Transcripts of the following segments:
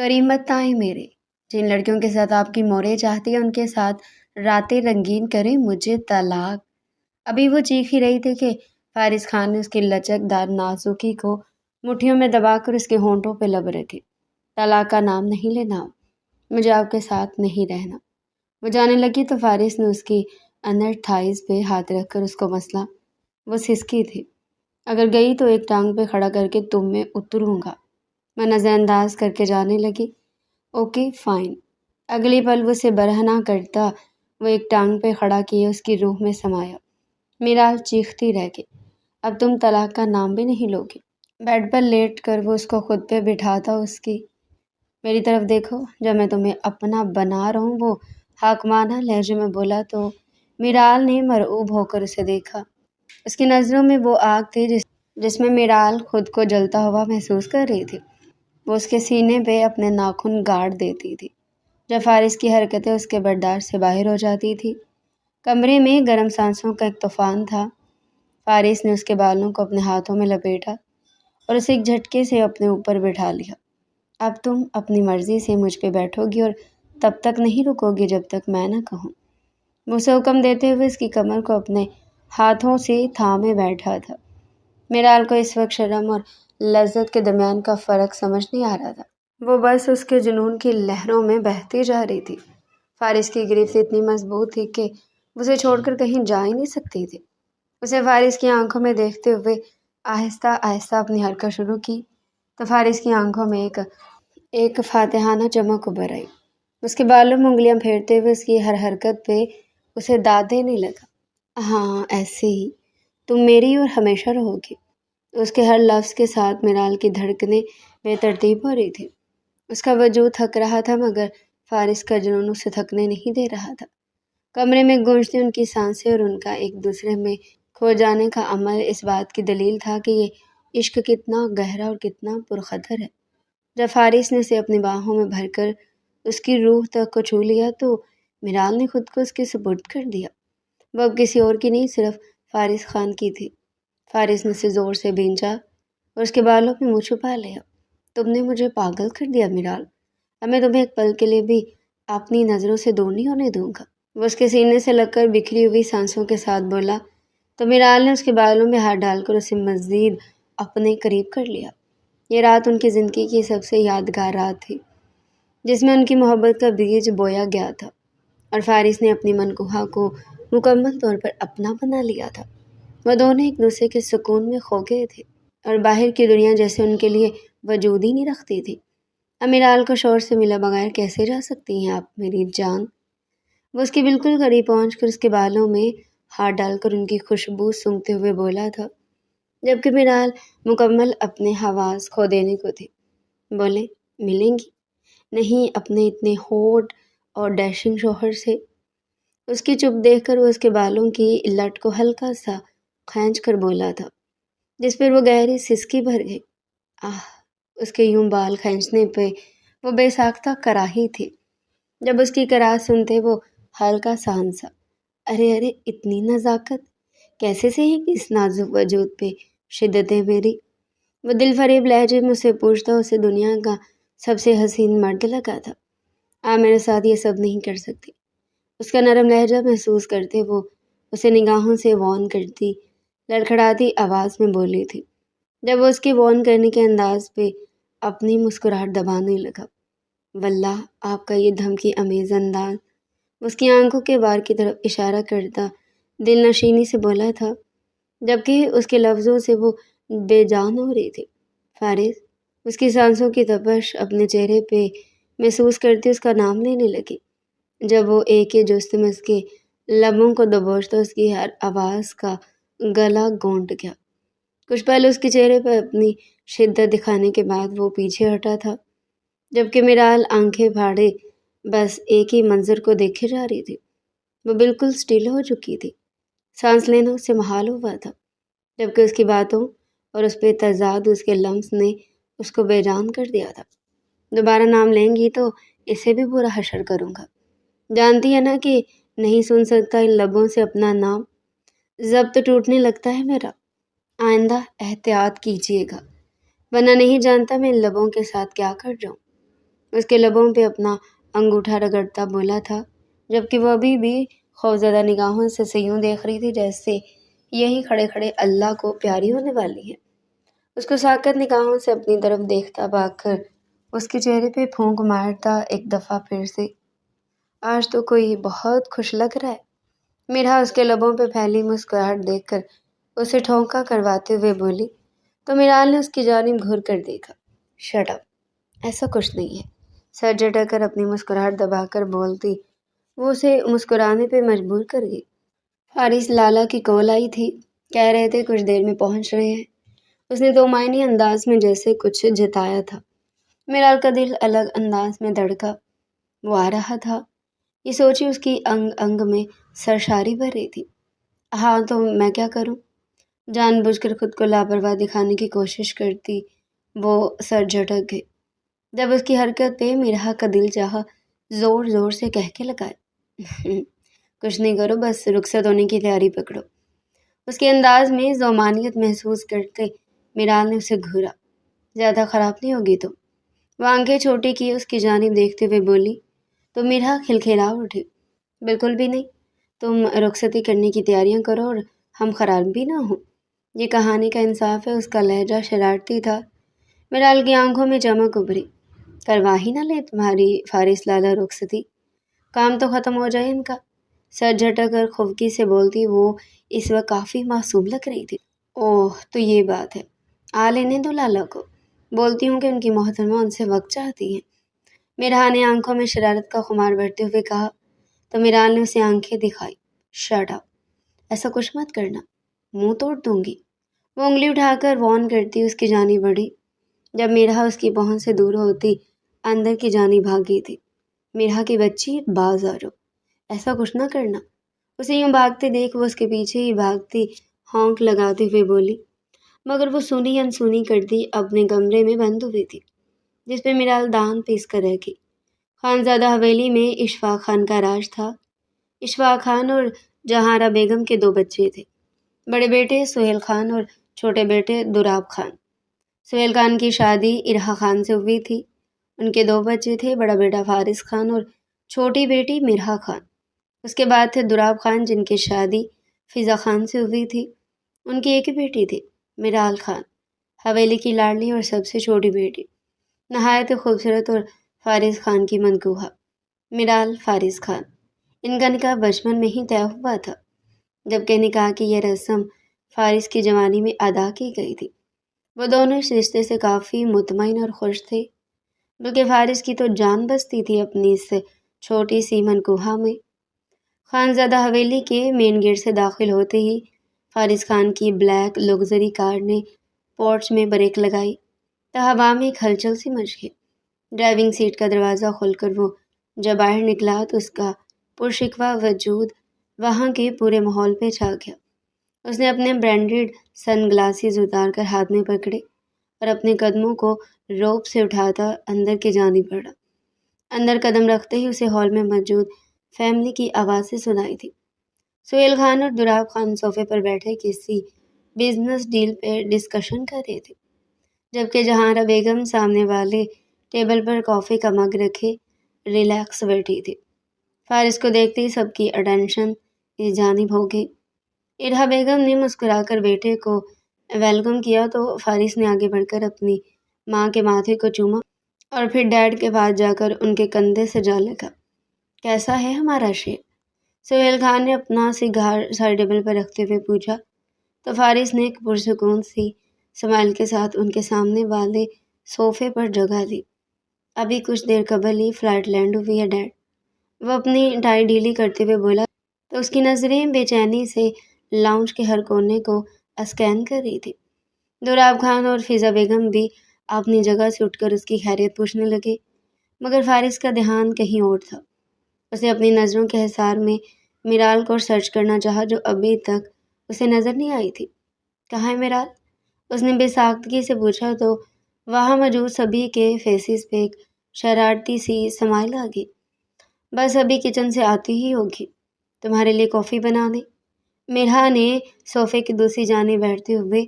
کریم بتائیں میرے، جن لڑکیوں کے ساتھ آپ کی مورے چاہتی ہے ان کے ساتھ راتیں رنگین کریں مجھے طلاق۔ ابھی وہ چیخ ہی رہی تھی کہ فارس خان نے اس کی لچک دار نازکی کو مٹھیوں میں دبا کر اس کے ہونٹوں پہ لب رکھے۔ طلاق کا نام نہیں لینا، مجھے آپ کے ساتھ نہیں رہنا۔ وہ جانے لگی تو فارس نے اس کی انر تھائز پہ ہاتھ رکھ کر اس کو مسلا۔ وہ سسکی تھی۔ اگر گئی تو ایک ٹانگ پہ کھڑا کر کے تم میں اتروں گا۔ میں نظر انداز کر کے جانے لگی۔ Okay fine. اگلی پل وہ اسے برہنہ کرتا وہ ایک ٹانگ پہ کھڑا کیے اس کی روح میں سمایا۔ میرال چیختی رہ گئی، اب تم طلاق کا نام بھی نہیں لوگے۔ بیڈ پر لیٹ کر وہ اس کو خود پہ بٹھاتا اس کی میری طرف دیکھو، جب میں تمہیں اپنا بنا رہا ہوں، وہ حاکمانہ لہجے میں بولا تو میرال نے مرعوب ہو کر اسے دیکھا۔ اس کی نظروں میں وہ آگ تھی جس میں میرال خود کو جلتا ہوا محسوس کر رہی تھی۔ وہ اس کے سینے پہ اپنے ناخن گاڑ دیتی تھی جب فارس کی حرکتیں اس کے برداشت سے باہر ہو جاتی تھی۔ کمرے میں گرم سانسوں کا ایک طوفان تھا۔ فارس نے اس کے بالوں کو اپنے ہاتھوں میں لپیٹا اور اسے ایک جھٹکے سے اپنے اوپر بٹھا لیا۔ اب تم اپنی مرضی سے مجھ پہ بیٹھو گی اور تب تک نہیں رکو گی جب تک میں نہ کہوں۔ وہ اسے حکم دیتے ہوئے اس کی کمر کو اپنے ہاتھوں سے تھامے بیٹھا تھا۔ میرال کو اس وقت شرم اور لذت کے درمیان کا فرق سمجھ نہیں آ رہا تھا۔ وہ بس اس کے جنون کی لہروں میں بہتی جا رہی تھی۔ فارس کی گرفت اتنی مضبوط تھی کہ اسے چھوڑ کر کہیں جا ہی نہیں سکتی تھی۔ اسے فارس کی آنکھوں میں دیکھتے ہوئے آہستہ آہستہ اپنی حرکت شروع کی تو فارس کی آنکھوں میں ایک فاتحانہ چمک ابھر آئی۔ اس کے بالوں میں انگلیاں پھیرتے ہوئے اس کی ہر حرکت پہ اسے داد دینے لگا۔ ہاں ایسے ہی تم میری اور ہمیشہ رہو گی۔ اس کے ہر لفظ کے ساتھ میرال کی دھڑکنیں بے ترتیب ہو رہی تھی۔ اس کا وجود تھک رہا تھا مگر فارس کا جنون اسے تھکنے نہیں دے رہا تھا۔ کمرے میں گونجتی ان کی سانسیں اور ان کا ایک دوسرے میں کھو جانے کا عمل اس بات کی دلیل تھا کہ یہ عشق کتنا گہرا اور کتنا پرخطر ہے۔ جب فارس نے اسے اپنی باہوں میں بھر کر اس کی روح تک کو چھو لیا تو میرال نے خود کو اس کے سپرد کر دیا۔ وہ اب کسی اور کی نہیں، صرف فارس خان کی تھی۔ فارس نے اسے زور سے بھینچا اور اس کے بالوں پہ منہ چھپا لیا۔ تم نے مجھے پاگل کر دیا میرال، اب میں تمہیں ایک پل کے لیے بھی اپنی نظروں سے دور نہیں ہونے دوں گا۔ وہ اس کے سینے سے لگ کر بکھری ہوئی سانسوں کے ساتھ بولا تو میرال نے اس کے بالوں میں ہاتھ ڈال کر اسے مزید اپنے قریب کر لیا۔ یہ رات ان کی زندگی کی سب سے یادگار رات تھی جس میں ان کی محبت کا بیج بویا گیا تھا اور فارس نے اپنی منکوہا کو مکمل طور پر اپنا بنا لیا تھا۔ وہ دونوں ایک دوسرے کے سکون میں کھو گئے تھے اور باہر کی دنیا جیسے ان کے لیے وجود ہی نہیں رکھتی تھی۔ اب میرال کو شوہر سے ملا بغیر کیسے جا سکتی ہیں آپ میری جان؟ وہ اس کے بالکل قریب پہنچ کر اس کے بالوں میں ہاتھ ڈال کر ان کی خوشبو سونگھتے ہوئے بولا تھا، جبکہ میرال مکمل اپنے حواس کھو دینے کو تھی۔ بولے ملیں گی؟ نہیں اپنے اتنے ہاٹ اور ڈیشنگ شوہر سے۔ اس کی چپ دیکھ کر وہ اس کے بالوں کی لٹ کو ہلکا سا کھینچ کر بولا تھا جس پر وہ گہری سسکی بھر گئی۔ آہ، اس کے یوں بال کھینچنے پہ وہ بے ساختہ کراہی تھی۔ جب اس کی کراہت سنتے وہ ہلکا سا ہنسا۔ ارے ارے اتنی نزاکت کیسے سہے گی اس نازک وجود پہ شدتیں میری؟ وہ دل فریب لہجے میں اسے پوچھتا اسے دنیا کا سب سے حسین مرد لگا تھا۔ آپ میرے ساتھ یہ سب نہیں کر سکتی۔ اس کا نرم لہجہ محسوس کرتے وہ اسے نگاہوں سے وارن کرتی لڑکھڑاتی آواز میں بولی تھی جب وہ اس کے وارن کرنے کے انداز پہ اپنی مسکراہٹ دبانے لگا۔ واللہ آپ کا یہ دھمکی امیز انداز۔ اس کی آنکھوں کے وار کی طرف اشارہ کرتا دل نشینی سے بولا تھا جبکہ اس کے لفظوں سے وہ بے جان ہو رہی تھی۔ فارس اس کی سانسوں کی تپش اپنے چہرے پہ محسوس کرتی اس کا نام لینے لگی۔ جب وہ ایک ہی جست میں اس کے لبوں کو دبوچتا اس کی ہر آواز کا گلا گونٹ گیا۔ کچھ پل اس کے چہرے پر اپنی شدت دکھانے کے بعد وہ پیچھے ہٹا تھا جبکہ میرال آنکھیں پھاڑے بس ایک ہی منظر کو دیکھے جا رہی تھی۔ وہ بالکل سٹل ہو چکی تھی، سانس لینا اس سے محال ہوا تھا جبکہ اس کی باتوں اور اس پہ تضاد اس کے لمس نے اس کو بے جان کر دیا تھا۔ دوبارہ نام لیں گی تو اسے بھی برا حشر کروں گا، جانتی ہے نا کہ نہیں سن سکتا ان لبوں سے اپنا نام۔ ضبط ٹوٹنے لگتا ہے میرا، آئندہ احتیاط کیجیے گا ورنہ نہیں جانتا میں ان لبوں کے ساتھ کیا کر جاؤں۔ اس کے لبوں پہ اپنا انگوٹھا رگڑتا بولا تھا، جبکہ وہ ابھی بھی خوفزدہ نگاہوں سے اسے یوں دیکھ رہی تھی جیسے یہی کھڑے کھڑے اللہ کو پیاری ہونے والی ہے۔ اس کو ساکت نگاہوں سے اپنی طرف دیکھتا بھاگ کر اس کے چہرے پہ پھونک مارتا ایک دفعہ پھر سے، آج تو کوئی بہت خوش لگ رہا ہے۔ میرا اس کے لبوں پہ پھیلی مسکراہٹ دیکھ کر اسے ٹھونکا کرواتے ہوئے بولی، تو میرال نے اس کی جانب گھور کر دیکھا۔ شٹ اپ، ایسا کچھ نہیں ہے، سر جھٹک کر اپنی مسکراہٹ دبا کر بولتی وہ اسے مسکرانے پہ مجبور کر گئی۔ فارس لالا کی کال آئی تھی، کہہ رہے تھے کچھ دیر میں پہنچ رہے ہیں۔ اس نے دو معنی انداز میں جیسے کچھ جتایا تھا۔ میرال کا دل الگ انداز میں دھڑکا، وہ آ رہا تھا، یہ سوچی اس کی انگ انگ میں سرشاری بھر رہی تھی۔ ہاں تو میں کیا کروں؟ جان بوجھ کر خود کو لاپرواہ دکھانے کی کوشش کرتی وہ سر جھٹک گئی، جب اس کی حرکت پہ میرا کا دل چاہا زور زور سے کہہ کے لگائے، کچھ نہیں کرو، بس رخصت ہونے کی تیاری پکڑو۔ اس کے انداز میں ذومانیت محسوس کرتے میرال نے اسے گھورا، زیادہ خراب نہیں ہوگی تو؟ وہ آنکھیں چھوٹی کی اس کی جانب دیکھتے ہوئے بولی تو میرا کھلکھلا اٹھی، بالکل بھی نہیں، تم رخصتی کرنے کی تیاریاں کرو اور ہم خراب بھی نہ ہوں، یہ کہانی کا انصاف ہے۔ اس کا لہجہ شرارتی تھا۔ میرال کی آنکھوں میں چمک ابھری، کروا ہی نہ لے تمہاری فارس لالا رخصتی، کام تو ختم ہو جائے ان کا۔ سر جھٹک کر خفگی سے بولتی وہ اس وقت کافی معصوم لگ رہی تھی۔ اوہ تو یہ بات ہے، آ لینے دو لالا کو، بولتی ہوں کہ ان کی محترمہ ان سے وقت چاہتی ہیں۔ میرا نے آنکھوں میں شرارت کا خمار بھرتے ہوئے کہا، تو میرال نے اسے آنکھیں دکھائی۔ شٹ اپ، ایسا کچھ مت کرنا، منہ توڑ دوں گی۔ وہ انگلی اٹھا کر وارن کرتی اس کی جانب بڑھی، جب میرا اس کی پہنچ سے دور ہوتی اندر کی جانب بھاگی تھی۔ میرا کی بچی باز آ جاؤ، ایسا کچھ نہ کرنا۔ اسے یوں بھاگتے دیکھ وہ اس کے پیچھے ہی بھاگتی ہونک لگاتے ہوئے بولی، مگر وہ سنی انسنی کرتی اپنے کمرے میں بند ہوئی تھی، جس پہ میرال دان پیس کر رکھی۔ خانزادہ حویلی میں اشفاق خان کا راج تھا۔ اشفاق خان اور جہارہ بیگم کے دو بچے تھے، بڑے بیٹے سہیل خان اور چھوٹے بیٹے دراب خان۔ سہیل خان کی شادی ارحا خان سے ہوئی تھی، ان کے دو بچے تھے، بڑا بیٹا فارس خان اور چھوٹی بیٹی مرحا خان۔ اس کے بعد تھے دراب خان جن کی شادی فضا خان سے ہوئی تھی، ان کی ایک ہی بیٹی تھی میرال خان، حویلی کی لاڈلی اور سب سے چھوٹی بیٹی، نہایت خوبصورت اور فارس خان کی منکوہا میرال فارس خان۔ ان کا نکاح بچپن میں ہی طے ہوا تھا، جبکہ نکاح کی یہ رسم فارس کی جوانی میں ادا کی گئی تھی۔ وہ دونوں اس رشتے سے کافی مطمئن اور خوش تھے، بلکہ فارس کی تو جان بستی تھی اپنی اس چھوٹی سی منکوہا میں۔ خانزادہ حویلی کے مین گیٹ سے داخل ہوتے ہی فارس خان کی بلیک لگژری کار نے پورچ میں بریک لگائی تو ہوا میں ایک ہلچل سی مچ گئی۔ ڈرائیونگ سیٹ کا دروازہ کھول کر وہ جب باہر نکلا تو اس کا پرشکوہ وجود وہاں کے پورے ماحول پہ چھا گیا۔ اس نے اپنے برانڈیڈ سن گلاسز اتار کر ہاتھ میں پکڑے اور اپنے قدموں کو روپ سے اٹھاتا اندر کی جانب بڑھا۔ اندر قدم رکھتے ہی اسے ہال میں موجود فیملی کی آوازیں سنائی تھی۔ سہیل خان اور دراب خان صوفے پر بیٹھے کسی بزنس ڈیل پہ ڈسکشن کر رہے تھے، جبکہ جہارہ بیگم سامنے والے ٹیبل پر کافی کا مگ رکھے ریلیکس بیٹھی تھی۔ فارس کو دیکھتے ہی سب کی اٹینشن اس جانب ہو گئی۔ ارحا بیگم نے مسکرا کر بیٹے کو ویلکم کیا تو فارس نے آگے بڑھ کر اپنی ماں کے ماتھے کو چوما اور پھر ڈیڈ کے پاس جا کر ان کے کندھے سے جا لگا۔ کیسا ہے ہمارا شیر؟ سہیل خان نے اپنا سگار سائڈ ٹیبل پر رکھتے ہوئے پوچھا تو فارس نے ایک پرسکون سی اسمائل کے ساتھ ان کے سامنے والے صوفے پر جگہ لی۔ ابھی کچھ دیر قبل ہی فلائٹ لینڈ ہوئی ہے ڈیڈ، وہ اپنی ٹائی ڈھیلی کرتے ہوئے بولا تو اس کی نظریں بے چینی سے لاؤنج کے ہر کونے کو اسکین کر رہی تھی۔ دراب خان اور فضا بیگم بھی اپنی جگہ سے اٹھ کر اس کی خیریت پوچھنے لگے، مگر فارس کا دھیان کہیں اور تھا۔ اسے اپنی نظروں کے حصار میں میرال کو سرچ کرنا چاہا جو ابھی تک اسے نظر نہیں آئی تھی۔ کہاں ہے میرال؟ اس نے بے ساختگی سے پوچھا تو وہاں موجود سبھی کے فیسز پہ ایک شرارتی سی اسمائل آ گئی۔ بس ابھی کچن سے آتی ہی ہوگی، تمہارے لیے کافی بنا دیں؟ میرا نے صوفے کی دوسری جانب بیٹھتے ہوئے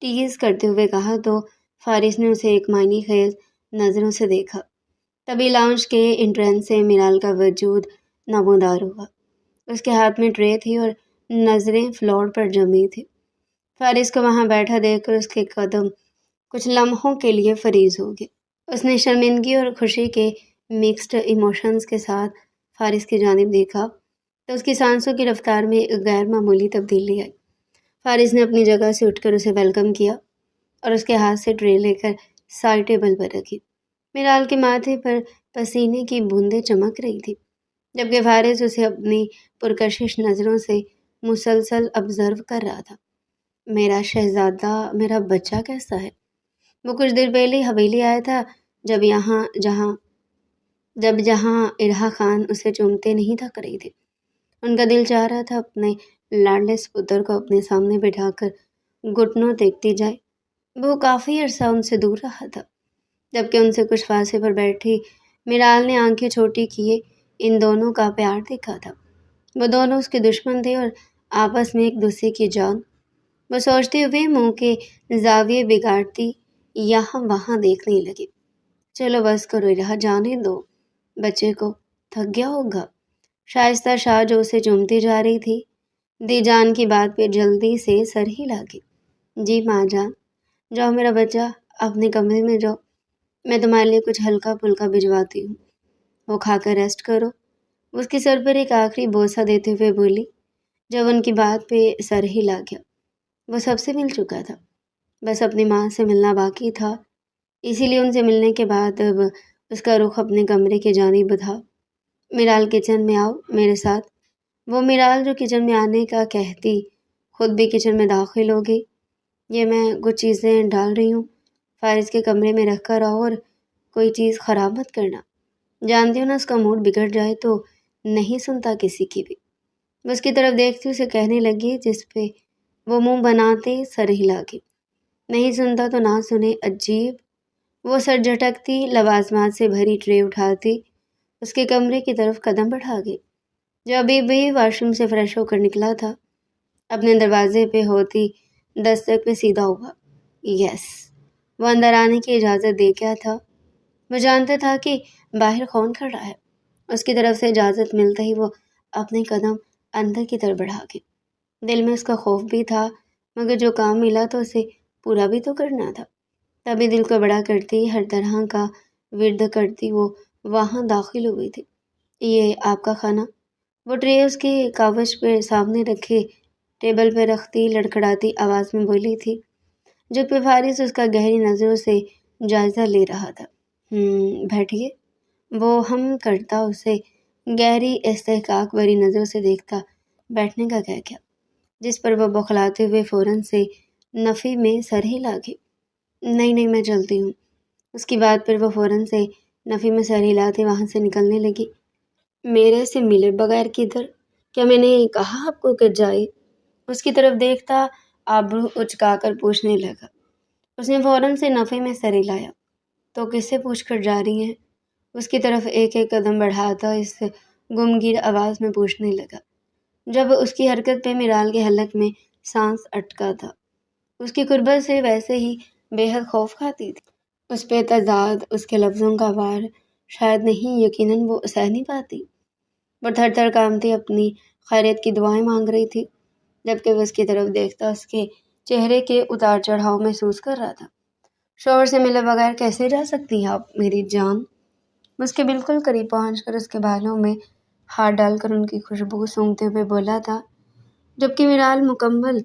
ٹیز کرتے ہوئے کہا تو فارس نے اسے ایک معنی خیز نظروں سے دیکھا۔ تبھی لاؤنج کے انٹرنس سے میرال کا وجود نمودار ہوا۔ اس کے ہاتھ میں ٹرے تھی اور نظریں فلور پر جمی تھی۔ فارس کو وہاں بیٹھا دیکھ کر اس کے قدم کچھ لمحوں کے لیے فریز ہو گئے۔ اس نے شرمندگی اور خوشی کے مکسڈ ایموشنز کے ساتھ فارس کی جانب دیکھا تو اس کی سانسوں کی رفتار میں ایک غیر معمولی تبدیلی آئی۔ فارس نے اپنی جگہ سے اٹھ کر اسے ویلکم کیا اور اس کے ہاتھ سے ٹرے لے کر سائڈ ٹیبل پر رکھی۔ میرال کے ماتھے پر پسینے کی بوندیں چمک رہی تھی، جبکہ فارس اسے اپنی پرکشش نظروں سے مسلسل آبزرو کر رہا تھا۔ میرا شہزادہ، میرا بچہ کیسا ہے؟ وہ کچھ دیر پہلے حویلی آیا تھا جب جہاں ارحا خان اسے چومتے نہیں تھک رہی تھی۔ ان کا دل چاہ رہا تھا اپنے لاڈلے پتر کو اپنے سامنے بٹھا کر گھٹنوں دیکھتی جائے۔ وہ کافی عرصہ ان سے دور رہا تھا، جبکہ ان سے کچھ فاصلے پر بیٹھی میرال نے آنکھیں چھوٹی کیے ان دونوں کا پیار دیکھا تھا۔ وہ دونوں اس کے دشمن تھے اور آپس میں ایک دوسرے کی جان۔ وہ سوچتے ہوئے منہ کے زاویے بگاڑتی یہاں وہاں دیکھنے لگی۔ چلو بس کرو ارحا، جانے دو بچے کو، تھک گیا ہوگا۔ شائستہ شاہ جو اسے چومتی جا رہی تھی، دی جان کی بات پہ جلدی سے سر ہلا گئی۔ جی ماں جان، جاؤ میرا بچہ، اپنے کمرے میں جاؤ، میں تمہارے لیے کچھ ہلکا پھلکا بھجواتی ہوں، وہ کھا کر ریسٹ کرو۔ اس کے سر پر ایک آخری بوسہ دیتے ہوئے بولی۔ جب ان کی بات پہ سر ہلا گیا، وہ سب سے مل چکا تھا، بس اپنی ماں سے ملنا باقی تھا، اسی لیے ان سے ملنے کے بعد اب اس کا رخ اپنے کمرے کی جانب تھا۔ میرال کچن میں آؤ میرے ساتھ۔ وہ میرال جو کچن میں آنے کا کہتی خود بھی کچن میں داخل ہو گئی۔ یہ میں کچھ چیزیں ڈال رہی ہوں، فارس کے کمرے میں رکھ کر آؤ اور کوئی چیز خراب مت کرنا، جانتی ہوں نا اس کا موڈ بگڑ جائے تو نہیں سنتا کسی کی بھی۔ وہ اس کی طرف دیکھتی اسے کہنے لگی، جس پہ وہ منہ بناتے سر ہلا گئی۔ نہیں سنتا تو نہ سنے، عجیب۔ وہ سر جھٹکتی لوازمات سے بھری ٹرے اٹھاتی اس کے کمرے کی طرف قدم بڑھا گئی، جو ابھی بھی واش روم سے فریش ہو کر نکلا تھا۔ اپنے دروازے پہ ہوتی دستک پہ سیدھا ہوا۔ یس، وہ اندر آنے کی اجازت دے گیا تھا۔ وہ جانتا تھا کہ باہر کون کھڑا ہے۔ اس کی طرف سے اجازت ملتے ہی وہ اپنے قدم اندر کی طرف بڑھا گئی۔ دل میں اس کا خوف بھی تھا، مگر جو کام ملا تو اسے پورا بھی تو کرنا تھا۔ تبھی دل کو بڑا کرتی ہر طرح کا ورد کرتی وہ وہاں داخل ہوئی تھی۔ یہ آپ کا کھانا؟ وہ ٹرے اس کے کاوچ پہ سامنے رکھے ٹیبل پہ رکھتی لڑکھڑاتی آواز میں بولی تھی، جب پہ فارس اس کا گہری نظروں سے جائزہ لے رہا تھا۔ بیٹھیے۔ وہ ہم کرتا اسے گہری استحقاق بھری نظروں سے دیکھتا بیٹھنے کا کہہ گیا، جس پر وہ بخلاتے ہوئے فوراً سے نفی میں سر ہلا گئی۔ نہیں میں چلتی ہوں۔ اس کی بات پر وہ فوراً سے نفی میں سر ہلاتے وہاں سے نکلنے لگی۔ میرے سے ملے بغیر کدھر؟ کیا میں نے کہا آپ کو کہ جائے؟ اس کی طرف دیکھتا آبرو اچکا کر پوچھنے لگا۔ اس نے فوراً سے نفی میں سر ہلایا۔ تو کس سے پوچھ کر جا رہی ہیں؟ اس کی طرف ایک ایک قدم بڑھاتا اس گمگیر آواز میں پوچھنے لگا، جب اس کی حرکت پہ میرال کے حلق میں سانس اٹکا تھا۔ اس کی قربت سے ویسے ہی بے حد خوف کھاتی تھی۔ اس پہ تضاد اس کے لفظوں کا وار شاید نہیں، یقیناً وہ سہ نہیں پاتی۔ وہ تھر تھر کانپتی اپنی خیریت کی دعائیں مانگ رہی تھی، جبکہ وہ اس کی طرف دیکھتا اس کے چہرے کے اتار چڑھاؤ محسوس کر رہا تھا۔ شوہر سے ملے بغیر کیسے جا سکتی ہیں آپ میری جان؟ اس کے بالکل قریب پہنچ کر اس کے بالوں میں ہاتھ ڈال کر ان کی خوشبو سونگھتے ہوئے بولا تھا، جبکہ میرال مکمل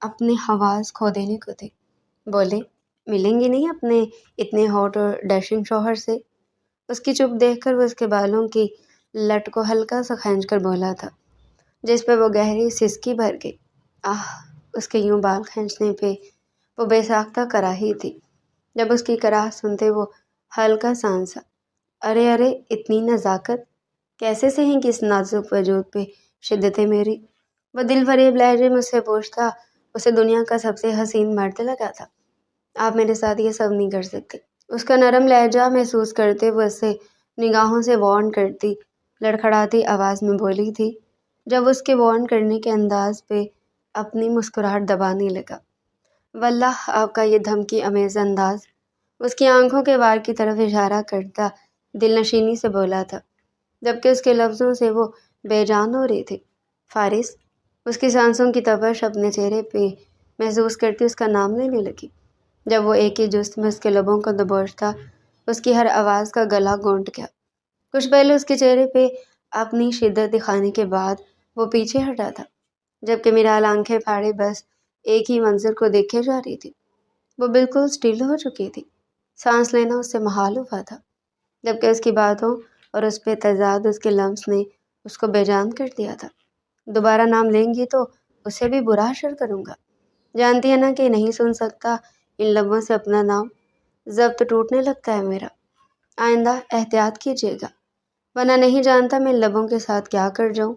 اپنے حواس کھو دینے کو تھے۔ بولے، ملیں گی نہیں اپنے اتنے ہاٹ اور ڈیشنگ شوہر سے؟ اس کی چپ دیکھ کر وہ اس کے بالوں کی لٹ کو ہلکا سا کھینچ کر بولا تھا، جس پہ وہ گہری سسکی بھر گئی۔ اس کے یوں بال کھینچنے پہ وہ بے ساختہ کراہی تھی۔ جب اس کی کراہ سنتے وہ ہلکا سانسا۔ ارے اتنی نزاکت کیسے سہیں گی اس نازک وجود پہ شدت میری؟ وہ دل فریب لہجے میں اسے پوچھتا، اسے دنیا کا سب سے حسین مرد لگا تھا۔ آپ میرے ساتھ یہ سب نہیں کر سکتے۔ اس کا نرم لہجہ محسوس کرتے وہ اسے نگاہوں سے وارن کرتی لڑکھڑاتی آواز میں بولی تھی، جب اس کے وارن کرنے کے انداز پہ اپنی مسکراہٹ دبانے لگا۔ واللہ آپ کا یہ دھمکی امیز انداز، اس کی آنکھوں کے وار کی طرف اشارہ کرتا دل نشینی سے بولا تھا، جبکہ اس کے لفظوں سے وہ بے جان ہو رہی تھی۔ فارس، اس کی سانسوں کی تپش اپنے چہرے پہ محسوس کرتی اس کا نام لینے لگی۔ جب وہ ایک ہی جست میں اس کے لبوں کو دبوچتا، اس کی ہر آواز کا گلا گونٹ گیا۔ کچھ پہلے اس کے چہرے پہ اپنی شدت دکھانے کے بعد وہ پیچھے ہٹا تھا، جبکہ میرال آنکھیں پھاڑے بس ایک ہی منظر کو دیکھے جا رہی تھی۔ وہ بالکل سٹل ہو چکی تھی، سانس لینا اس سے محال ہوا تھا، جبکہ اس کی باتوں اور اس پہ تضاد اس کے لمس نے اس کو بے جان کر دیا تھا۔ دوبارہ نام لیں گی تو اسے بھی برا حشر کروں گا، جانتی ہے نا کہ نہیں سن سکتا ان لبوں سے اپنا نام، ضبط ٹوٹنے لگتا ہے میرا۔ آئندہ احتیاط کیجیے گا، ورنہ نہیں جانتا میں ان لبوں کے ساتھ کیا کر جاؤں۔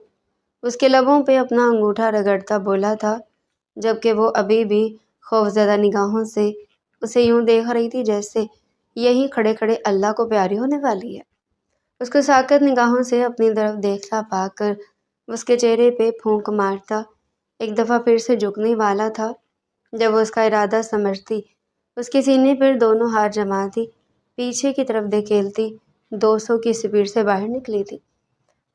اس کے لبوں پہ اپنا انگوٹھا رگڑتا بولا تھا، جبکہ وہ ابھی بھی خوفزدہ نگاہوں سے اسے یوں دیکھ رہی تھی جیسے یہی کھڑے کھڑے اللہ کو پیاری ہونے والی ہے۔ اس کو ساکت نگاہوں سے اپنی طرف دیکھتا پا کر اس کے چہرے پہ پھونک مارتا ایک دفعہ پھر سے جھکنے والا تھا۔ جب وہ اس کا ارادہ سمجھتی، اس کے سینے پر دونوں ہاتھ جماتی پیچھے کی طرف دھکیلتی 200 کی سپیڈ سے باہر نکلی تھی۔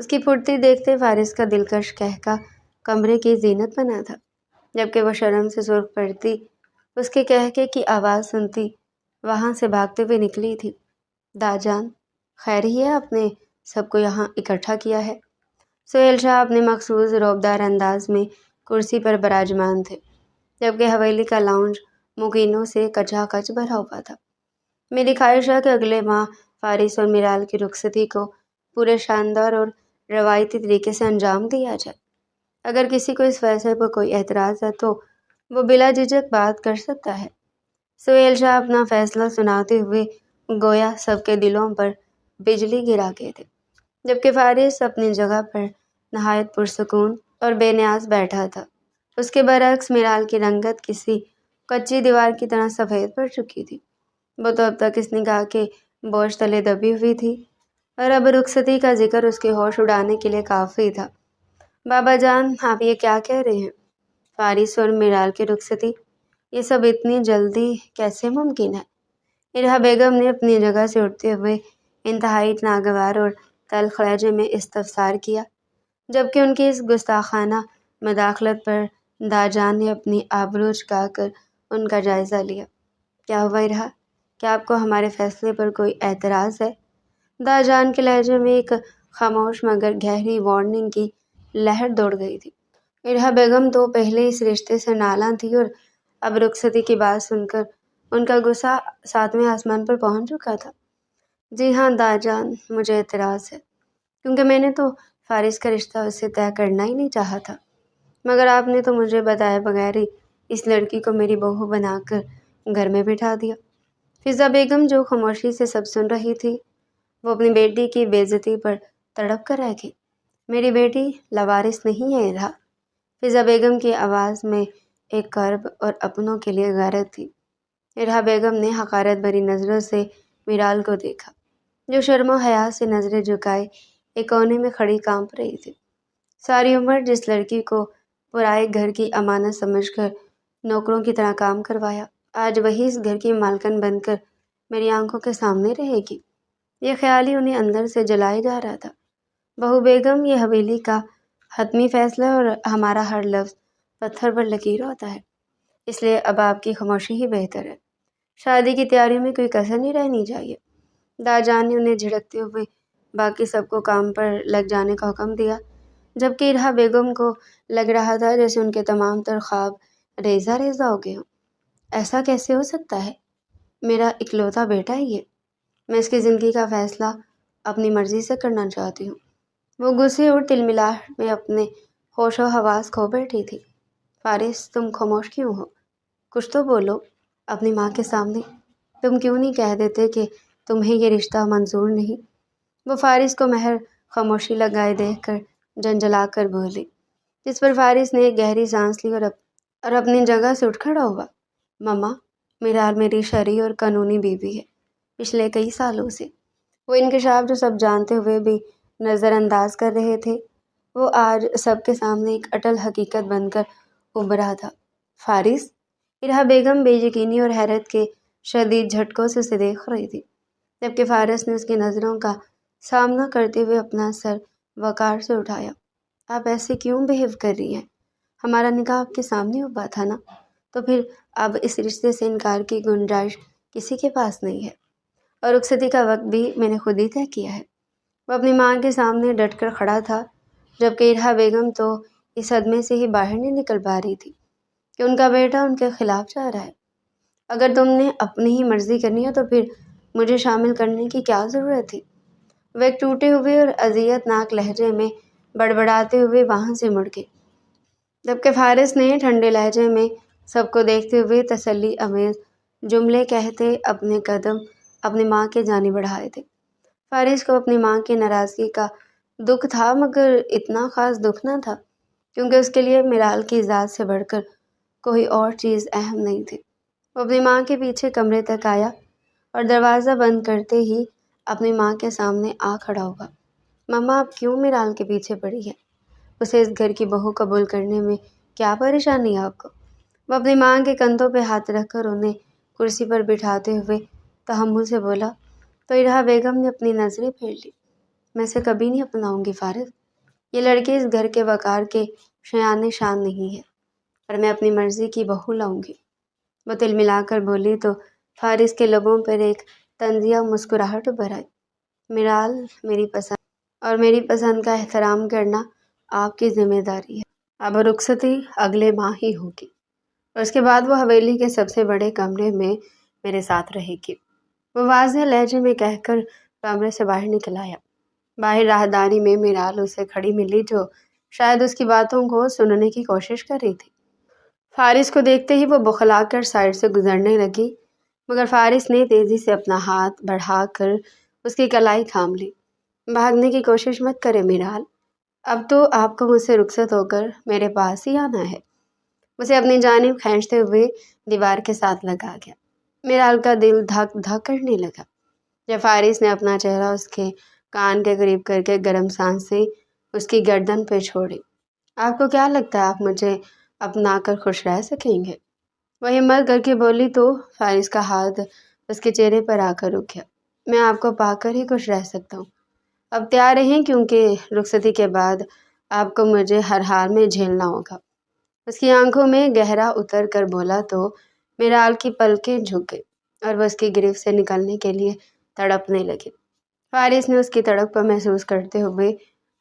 اس کی پھرتی دیکھتے فارس کا دلکش قہقہ کمرے کی زینت بنا تھا، جبکہ وہ شرم سے سرخ پڑتی اس کے قہقے کی آواز سنتی وہاں سے بھاگتے ہوئے نکلی تھی۔ داجان، خیر ہی ہے آپ نے سب کو یہاں اکٹھا کیا ہے۔ سہیل شاہ اپنے مخصوص رعبدار انداز میں کرسی پر براجمان تھے، جبکہ حویلی کا لاؤنج مکینوں سے کچا کچ بھرا ہوا تھا۔ میری خواہش ہے کہ اگلے ماہ فارس اور میرال کی رخصتی کو پورے شاندار اور روایتی طریقے سے انجام دیا جائے۔ اگر کسی کو اس فیصلے پر کوئی اعتراض ہے تو وہ بلا جھجک بات کر سکتا ہے۔ سہیل شاہ اپنا فیصلہ سناتے ہوئے گویا سب کے دلوں پر بجلی گرا گئے تھے، جبکہ فارس اپنی جگہ پر نہایت پرسکون اور بے نیاز بیٹھا تھا۔ اس کے برعکس میرال کی رنگت کسی کچی دیوار کی طرح سفید پڑ چکی تھی۔ وہ تو اب تک اس نگاہ کے بوجھ تلے دبی ہوئی تھی، اور اب رخصتی کا ذکر اس کے ہوش اڑانے کے لیے کافی تھا۔ بابا جان، آپ یہ کیا کہہ رہے ہیں؟ فارس اور میرال کی رخصتی، یہ سب اتنی جلدی کیسے ممکن ہے؟ ارحا بیگم نے اپنی جگہ سے اٹھتے ہوئے انتہائی ناگوار اور تلخ لہجے میں استفسار کیا، جبکہ ان کی اس گستاخانہ مداخلت پر داجان نے اپنی آبرو جھکا کر ان کا جائزہ لیا۔ کیا ہوا ارحا؟ کیا آپ کو ہمارے فیصلے پر کوئی اعتراض ہے؟ داجان کے لہجے میں ایک خاموش مگر گہری وارننگ کی لہر دوڑ گئی تھی۔ ارحا بیگم تو پہلے اس رشتے سے نالاں تھی، اور اب رخصتی کی بات سن کر ان کا غصہ 7ویں آسمان پر پہنچ چکا تھا۔ جی ہاں داجان، مجھے اعتراض ہے، کیونکہ میں نے تو فارس کا رشتہ اس سے طے کرنا ہی نہیں چاہا تھا، مگر آپ نے تو مجھے بتائے بغیر ہی اس لڑکی کو میری بہو بنا کر گھر میں بٹھا دیا۔ فضا بیگم جو خاموشی سے سب سن رہی تھی، وہ اپنی بیٹی کی بے عزتی پر تڑپ کر رہ گئی۔ میری بیٹی لاوارث نہیں ہے ارحا۔ فضا بیگم کی آواز میں ایک کرب اور اپنوں کے لیے غیرت تھی۔ ارحا بیگم نے حقارت بھری نظروں سے میرال کو دیکھا، جو شرم و حیا سے نظریں جھکائے ایک کونے میں کھڑی کانپ رہی تھی۔ ساری عمر جس لڑکی کو پرائے گھر کی امانت سمجھ کر نوکروں کی طرح کام کروایا، آج وہی اس گھر کی مالکن بن کر میری آنکھوں کے سامنے رہے گی۔ یہ خیال ہی انہیں اندر سے جلائے جا رہا تھا۔ بہو بیگم، یہ حویلی کا حتمی فیصلہ ہے، اور ہمارا ہر لفظ پتھر پر لکیر ہوتا ہے، اس لیے اب آپ کی خاموشی ہی بہتر ہے۔ شادی کی تیاریوں میں کوئی کسر نہیں رہنی چاہیے۔ داجان نے انہیں جھڑکتے ہوئے باقی سب کو کام پر لگ جانے کا حکم دیا، جبکہ ارحا بیگم کو لگ رہا تھا جیسے ان کے تمام تر خواب ریزہ ریزہ ہو گئے ہوں۔ ایسا کیسے ہو سکتا ہے؟ میرا اکلوتا بیٹا ہے یہ، میں اس کی زندگی کا فیصلہ اپنی مرضی سے کرنا چاہتی ہوں۔ وہ غصے اور تلملاہٹ میں اپنے ہوش و حواس کھو بیٹھی تھی۔ فارس، تم خاموش کیوں ہو؟ کچھ تو بولو اپنی ماں کے سامنے۔ تم کیوں نہیں کہہ دیتے کہ تمہیں یہ رشتہ منظور نہیں؟ وہ فارس کو مہر خاموشی لگائے دیکھ کر جنجلا کر بولی، جس پر فارس نے ایک گہری سانس لی اور اپنی جگہ سے اٹھ کھڑا ہوا۔ مما، میرال میری شرعی اور قانونی بیوی ہے پچھلے کئی سالوں سے۔ وہ انکشاف جو سب جانتے ہوئے بھی نظر انداز کر رہے تھے، وہ آج سب کے سامنے ایک اٹل حقیقت بن کر ابھرا تھا۔ فارس، ارحا بیگم بے یقینی اور حیرت کے شدید جھٹکوں سے اسے دیکھ رہی تھی۔ جبکہ فارس نے اس کی نظروں کا سامنا کرتے ہوئے اپنا سر وقار سے اٹھایا۔ آپ ایسے کیوں بہیو کر رہی ہیں؟ ہمارا نکاح آپ کے سامنے ہوا تھا نا، تو پھر اب اس رشتے سے انکار کی گنجائش کسی کے پاس نہیں ہے، اور رخصتی کا وقت بھی میں نے خود ہی طے کیا ہے۔ وہ اپنی ماں کے سامنے ڈٹ کر کھڑا تھا، جبکہ ارحا بیگم تو اس صدمے سے ہی باہر نہیں نکل پا رہی تھی کہ ان کا بیٹا ان کے خلاف جا رہا ہے۔ اگر تم نے اپنی ہی مرضی کرنی ہے تو پھر مجھے شامل کرنے کی کیا ضرورت تھی؟ وہ ایک ٹوٹے ہوئے اور اذیت ناک لہجے میں بڑبڑاتے ہوئے وہاں سے مڑ گئے، جبکہ فارس نے ٹھنڈے لہجے میں سب کو دیکھتے ہوئے تسلی آمیز جملے کہتے اپنے قدم اپنی ماں کے جانب بڑھائے تھے۔ فارس کو اپنی ماں کی ناراضگی کا دکھ تھا، مگر اتنا خاص دکھ نہ تھا، کیونکہ اس کے لیے میرال کی ذات سے بڑھ کر کوئی اور چیز اہم نہیں تھی۔ وہ اپنی ماں کے پیچھے کمرے تک آیا اور دروازہ بند کرتے ہی اپنی ماں کے سامنے آ کھڑا ہوا۔ ماما، آپ کیوں میرال کے پیچھے پڑی ہیں؟ اسے اس گھر کی بہو قبول کرنے میں کیا پریشانی ہے آپ کو؟ وہ اپنی ماں کے کندھوں پہ ہاتھ رکھ کر انہیں کرسی پر بٹھاتے ہوئے تحمل سے بولا، تو ارحا بیگم نے اپنی نظریں پھیر لی۔ میں اسے کبھی نہیں اپناؤں گی فارس، یہ لڑکی اس گھر کے وقار کے شایان شان نہیں ہے، اور میں اپنی مرضی کی بہو لاؤں گی۔ وہ تل ملا کر بولی تو فارس کے لبوں پر ایک طنزیہ مسکراہٹ ابھر آئی۔ میرال، میری پسند اور میری پسند کا احترام کرنا آپ کی ذمہ داری ہے۔ اب رخصتی اگلے ماہ ہی ہوگی، اور اس کے بعد وہ حویلی کے سب سے بڑے کمرے میں میرے ساتھ رہے گی، وہ واضح لہجے میں کہہ کر کمرے سے باہر نکل آیا۔ باہر راہداری میں میرال اسے کھڑی ملی، جو شاید اس کی باتوں کو سننے کی کوشش کر رہی تھی۔ فارس کو دیکھتے ہی وہ بخلا کر سائڈ سے گزرنے لگی، مگر فارس نے تیزی سے اپنا ہاتھ بڑھا کر اس کی کلائی تھام لی۔ بھاگنے کی کوشش مت کرے میرال، اب تو آپ کو مجھ سے رخصت ہو کر میرے پاس ہی آنا ہے۔ اسے اپنی جانب کھینچتے ہوئے دیوار کے ساتھ لگا گیا۔ میرال کا دل دھک دھک کرنے لگا جب فارس نے اپنا چہرہ اس کے کان کے قریب کر کے گرم سانس سے اس کی گردن پہ چھوڑی۔ آپ کو کیا لگتا ہے آپ مجھے اپنا کر خوش رہ سکیں گے؟ وہ ہمت کر کے بولی تو فارس کا ہاتھ اس کے چہرے پر آ کر رک گیا۔ میں آپ کو پا کر ہی خوش رہ سکتا ہوں، اب تیار رہیں، کیونکہ رخصتی کے بعد آپ کو مجھے ہر حال میں جھیلنا ہوگا۔ اس کی آنکھوں میں گہرا اتر کر بولا تو میرال کی پلکیں جھک گئی اور وہ اس کی گرفت سے نکلنے کے لیے تڑپنے لگی۔ فارس نے اس کی تڑپ کو محسوس کرتے ہوئے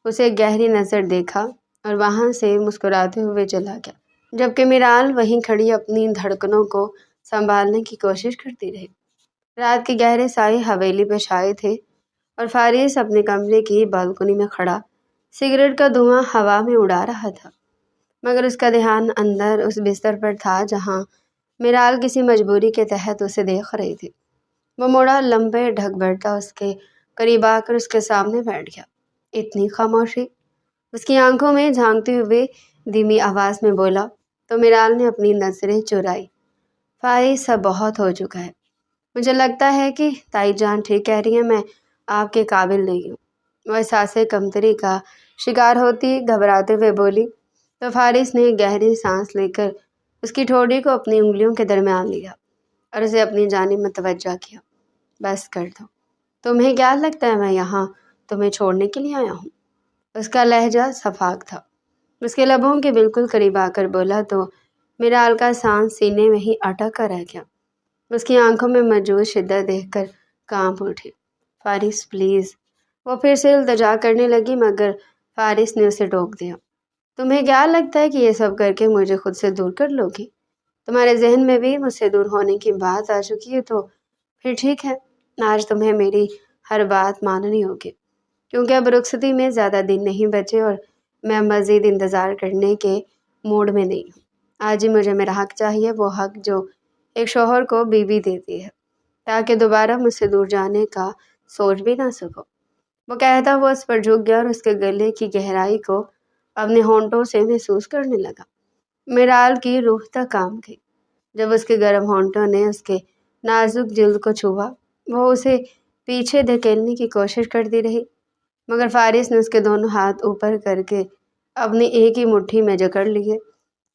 اسے گہری نظر دیکھا اور وہاں سے مسکراتے ہوئے چلا گیا، جبکہ میرال وہیں کھڑی اپنی دھڑکنوں کو سنبھالنے کی کوشش کرتی رہی۔ رات کے گہرے سائے حویلی پہ چھائے تھے، اور فارس اپنے کمرے کی بالکنی میں کھڑا سگریٹ کا دھواں ہوا میں اڑا رہا تھا، مگر اس کا دھیان اندر اس بستر پر تھا جہاں میرال کسی مجبوری کے تحت اسے دیکھ رہی تھی۔ وہ موڑا لمبے ڈھک بیٹھا اس کے قریب آ کر اس کے سامنے بیٹھ گیا۔ اتنی خاموشی؟ اس کی آنکھوں میں جھانکتے ہوئے دھیمی آواز میں بولا تو میرال نے اپنی نظریں چرائی۔ فارس، اب بہت ہو چکا ہے، مجھے لگتا ہے کہ تائی جان ٹھیک کہہ رہی ہیں، میں آپ کے قابل نہیں ہوں۔ وہ احساس کمتری کا شکار ہوتی گھبراتے ہوئے بولی تو فارس نے گہری سانس لے کر اس کی ٹھوڑی کو اپنی انگلیوں کے درمیان لیا اور اسے اپنی جانب متوجہ کیا۔ بس کر دو، تمہیں کیا لگتا ہے میں یہاں تمہیں چھوڑنے کے لیے آیا ہوں؟ اس کا لہجہ صفاق تھا، اس کے لبوں کے بالکل قریب آ کر بولا تو میرال کا سانس سینے میں ہی اٹک کر رہ گیا۔ اس کی آنکھوں میں موجود شدت دیکھ کر کانپ اٹھی۔ فارس پلیز، وہ پھر سے التجا کرنے لگی، مگر فارس نے اسے ٹوک دیا۔ تمہیں کیا لگتا ہے کہ یہ سب کر کے مجھے خود سے دور کر لو گی؟ تمہارے ذہن میں بھی مجھ سے دور ہونے کی بات آ چکی ہے تو پھر ٹھیک ہے، آج تمہیں میری ہر بات ماننی ہوگی، کیونکہ اب رخصتی میں زیادہ دن نہیں بچے اور میں مزید انتظار کرنے کے موڈ میں نہیں ہوں۔ آج ہی مجھے میرا حق چاہیے، وہ حق جو ایک شوہر کو بیوی دیتی ہے، تاکہ دوبارہ مجھ سے دور جانے کا سوچ بھی نہ سکو۔ وہ کہتا وہ اس پر جھک گیا اور اس کے گلے کی گہرائی کو اپنے ہونٹوں سے محسوس کرنے لگا۔ میرال کی روح تک کانپ گئی جب اس کے گرم ہونٹوں نے اس کے نازک جلد کو چھوا۔ وہ اسے پیچھے دھکیلنے کی کوشش کرتی رہی، مگر فارس نے اس کے دونوں ہاتھ اوپر کر کے اپنی ایک ہی مٹھی میں جکڑ لیے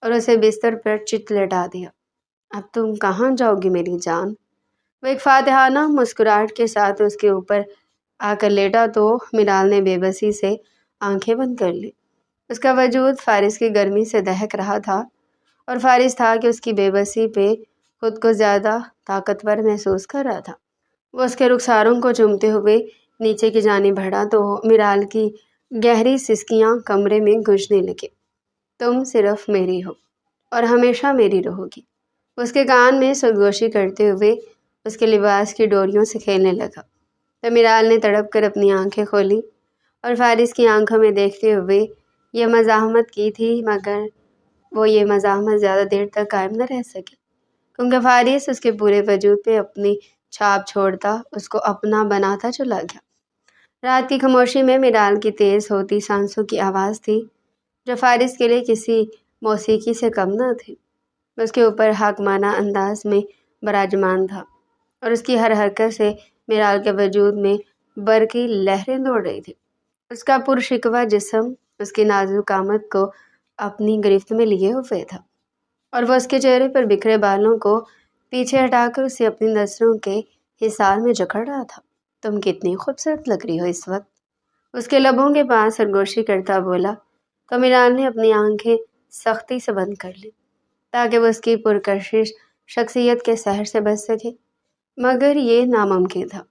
اور اسے بستر پر چت لٹا دیا۔ اب تم کہاں جاؤ گی میری جان؟ وہ ایک فاتحانہ مسکراہٹ کے ساتھ اس کے اوپر آ کر لیٹا تو میرال نے بے بسی سے آنکھیں بند کر لی۔ اس کا وجود فارس کی گرمی سے دہک رہا تھا اور فارس تھا کہ اس کی بے بسی پہ خود کو زیادہ طاقتور محسوس کر رہا تھا۔ وہ اس کے رخساروں کو چومتے ہوئے نیچے کی جانب بڑھا تو میرال کی گہری سسکیاں کمرے میں گونجنے لگے۔ تم صرف میری ہو اور ہمیشہ میری رہو گی۔ اس کے کان میں سرگوشی کرتے ہوئے اس کے لباس کی ڈوریوں سے کھیلنے لگا تو میرال نے تڑپ کر اپنی آنکھیں کھولی اور فارس کی آنکھوں میں دیکھتے ہوئے یہ مزاحمت کی تھی، مگر وہ یہ مزاحمت زیادہ دیر تک قائم نہ رہ سکی کیونکہ فارس اس کے پورے وجود پہ اپنی چھاپ چھوڑتا، اس کو اپنا بناتا چلا گیا۔ رات کی خاموشی میں میرال کی تیز ہوتی سانسوں کی آواز تھی جو فارس کے لیے کسی موسیقی سے کم نہ تھی۔ اس کے اوپر حاکمانہ انداز میں براجمان تھا اور اس کی ہر حرکت سے میرال کے وجود میں برقی لہریں دوڑ رہی تھی۔ اس کا پرشکوہ جسم اس کی نازک آمد کو اپنی گرفت میں لیے ہوئے تھا اور وہ اس کے چہرے پر بکھرے بالوں کو پیچھے ہٹا کر اسے اپنی نظروں کے حصار میں جکڑ رہا تھا۔ تم کتنی خوبصورت لگ رہی ہو اس وقت، اس کے لبوں کے پاس سرگوشی کرتا بولا تو میرال نے اپنی آنکھیں سختی سے بند کر لی تاکہ وہ اس کی پرکشش شخصیت کے سحر سے بچ سکے، مگر یہ ناممکن تھا۔